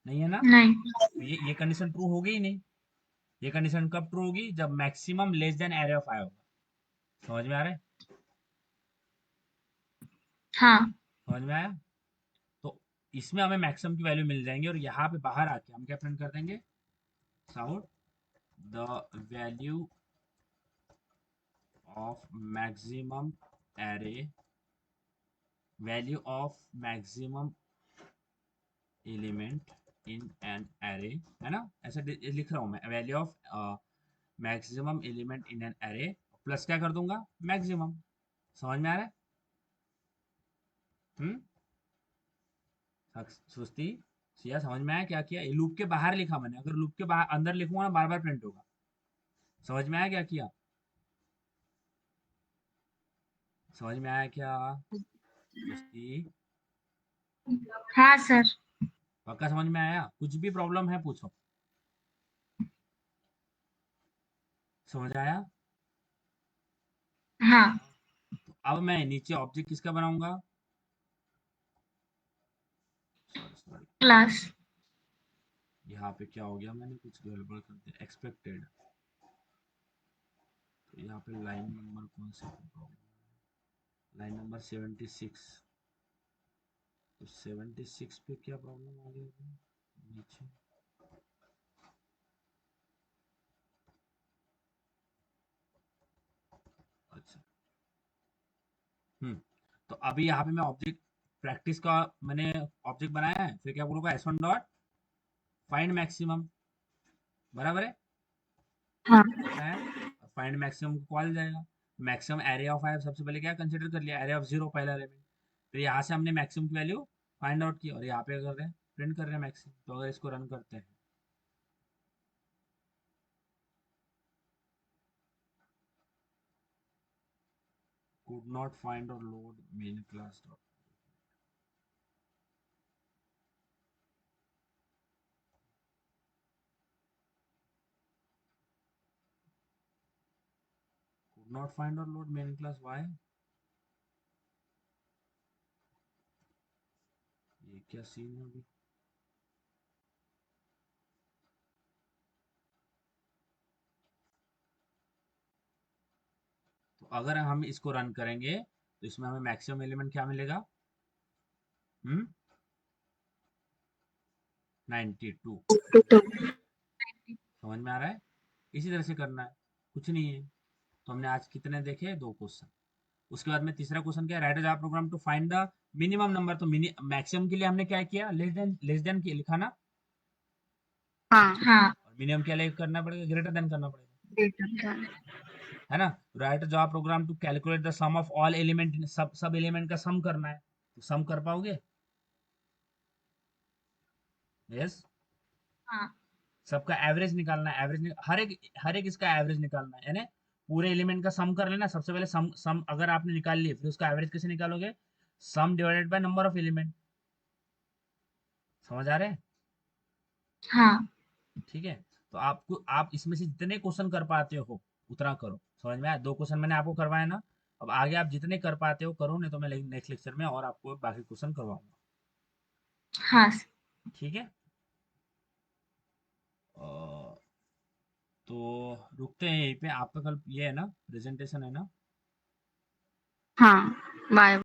[SPEAKER 1] नहीं है ना।
[SPEAKER 3] नहीं.
[SPEAKER 1] तो ये कंडीशन ट्रू होगी ही नहीं। ये कंडीशन कब ट्रू होगी? जब maximum less than array of I होगा। समझ में आ रहा है?
[SPEAKER 3] हाँ.
[SPEAKER 1] समझ में आया? तो इसमें हमें मैक्सिमम की वैल्यू मिल जाएंगे, और यहाँ पे बाहर आके हम क्या प्रिंट कर देंगे, sout the value of maximum array, value of maximum element in an array, है ना, ऐसा लिख रहा हूं मैं, value of maximum element in an array, plus क्या कर दूंगा मैक्सिमम। समझ में आ रहा है? हम्म, सुस्ती सिया, समझ में आया क्या किया? ये लूप के बाहर लिखा मैंने, अगर लूप के बाहर अंदर लिखूंगा ना बार बार प्रिंट होगा। समझ में आया क्या किया? समझ में आया क्या सुस्ती?
[SPEAKER 3] हाँ सर.
[SPEAKER 1] पक्का समझ में आया? कुछ भी प्रॉब्लम है पूछो। समझ आया?
[SPEAKER 3] हाँ.
[SPEAKER 1] तो अब मैं नीचे ऑब्जेक्ट किसका बनाऊंगा? Sorry sorry,
[SPEAKER 3] class.
[SPEAKER 1] यहाँ पे क्या हो गया, मैंने कुछ गड़बड़ कर दिया, एक्सपेक्टेड। तो यहाँ पे लाइन नंबर कौन सा प्रॉब्लम, लाइन नंबर 76। तो 76 पे क्या प्रॉब्लम आ गया नीचे? अच्छा, तो अभी यहाँ पे मैं ऑब्जेक्ट प्रैक्टिस का मैंने ऑब्जेक्ट बनाया है, फिर क्या बोलूंगा s1 डॉट फाइंड मैक्सिमम, बराबर है?
[SPEAKER 2] हाँ.
[SPEAKER 1] ऐसा है, फाइंड मैक्सिमम को कॉल जाएगा। मैक्सिमम एरे ऑफ है, सबसे पहले क्या कंसीडर कर लिया, एरे ऑफ 0 पहला एलिमेंट। फिर यहाँ से हमने मैक्सिमम की वैल्यू फाइंड आउट की, और यहाँ पे कर रहे हैं प्रिंट कर रहे हैं मैक्सिमम। तो अगर इसको रन करते हैं, could not find or load main class dot, could not find or load main class, why? ये क्या सीन है अभी? तो अगर हम इसको रन करेंगे तो इसमें हमें मैक्सिमम एलिमेंट क्या मिलेगा? 92। समझ में आ रहा है? इसी तरह से करना है, कुछ नहीं है। तो हमने आज कितने देखे, 2 क्वेश्चन। उसके बाद में तीसरा क्वेश्चन क्या है, write a program to find the minimum number. तो मैक्सिमम के लिए हमने क्या किया, लेस देन की लिखा ना,
[SPEAKER 2] हाँ.
[SPEAKER 3] हाँ.
[SPEAKER 1] और मिनिमम क्या लिए करना पड़ेगा, ग्रेटर देन करना पड़ेगा, है ना। Write a program to calculate the sum of all element, सब एलिमेंट का सम करना है, तो सम कर पाओगे? यस।
[SPEAKER 3] हाँ.
[SPEAKER 1] सबका एवरेज निकालना है, हर एक इसका एवरेज निकालना है, यानी पूरे एलिमेंट का सम कर लेना। सबसे पहले सम अगर आपने निकाल लिए, फिर उसका एवरेज कैसे निकालोगे, सम divided by number of element. समझ आ रहे हैं?
[SPEAKER 3] हाँ.
[SPEAKER 1] ठीक है, तो आप इसमें से जितने क्वेश्चन कर पाते हो उतना करो। समझ में आया? 2 क्वेश्चन मैंने आपको करवाया ना, अब आगे आप जितने कर पाते हो करो, नहीं तो मैं नेक्स्ट लेक्चर में और आपको बाकी क्वेश्चन करवाऊंगा।
[SPEAKER 3] हाँ.
[SPEAKER 1] ठीक है, अ, तो रुकते हैं यहीं पे। आपका कल ये है ना, प्रेजेंटेशन है ना?
[SPEAKER 2] हाँ. बाय.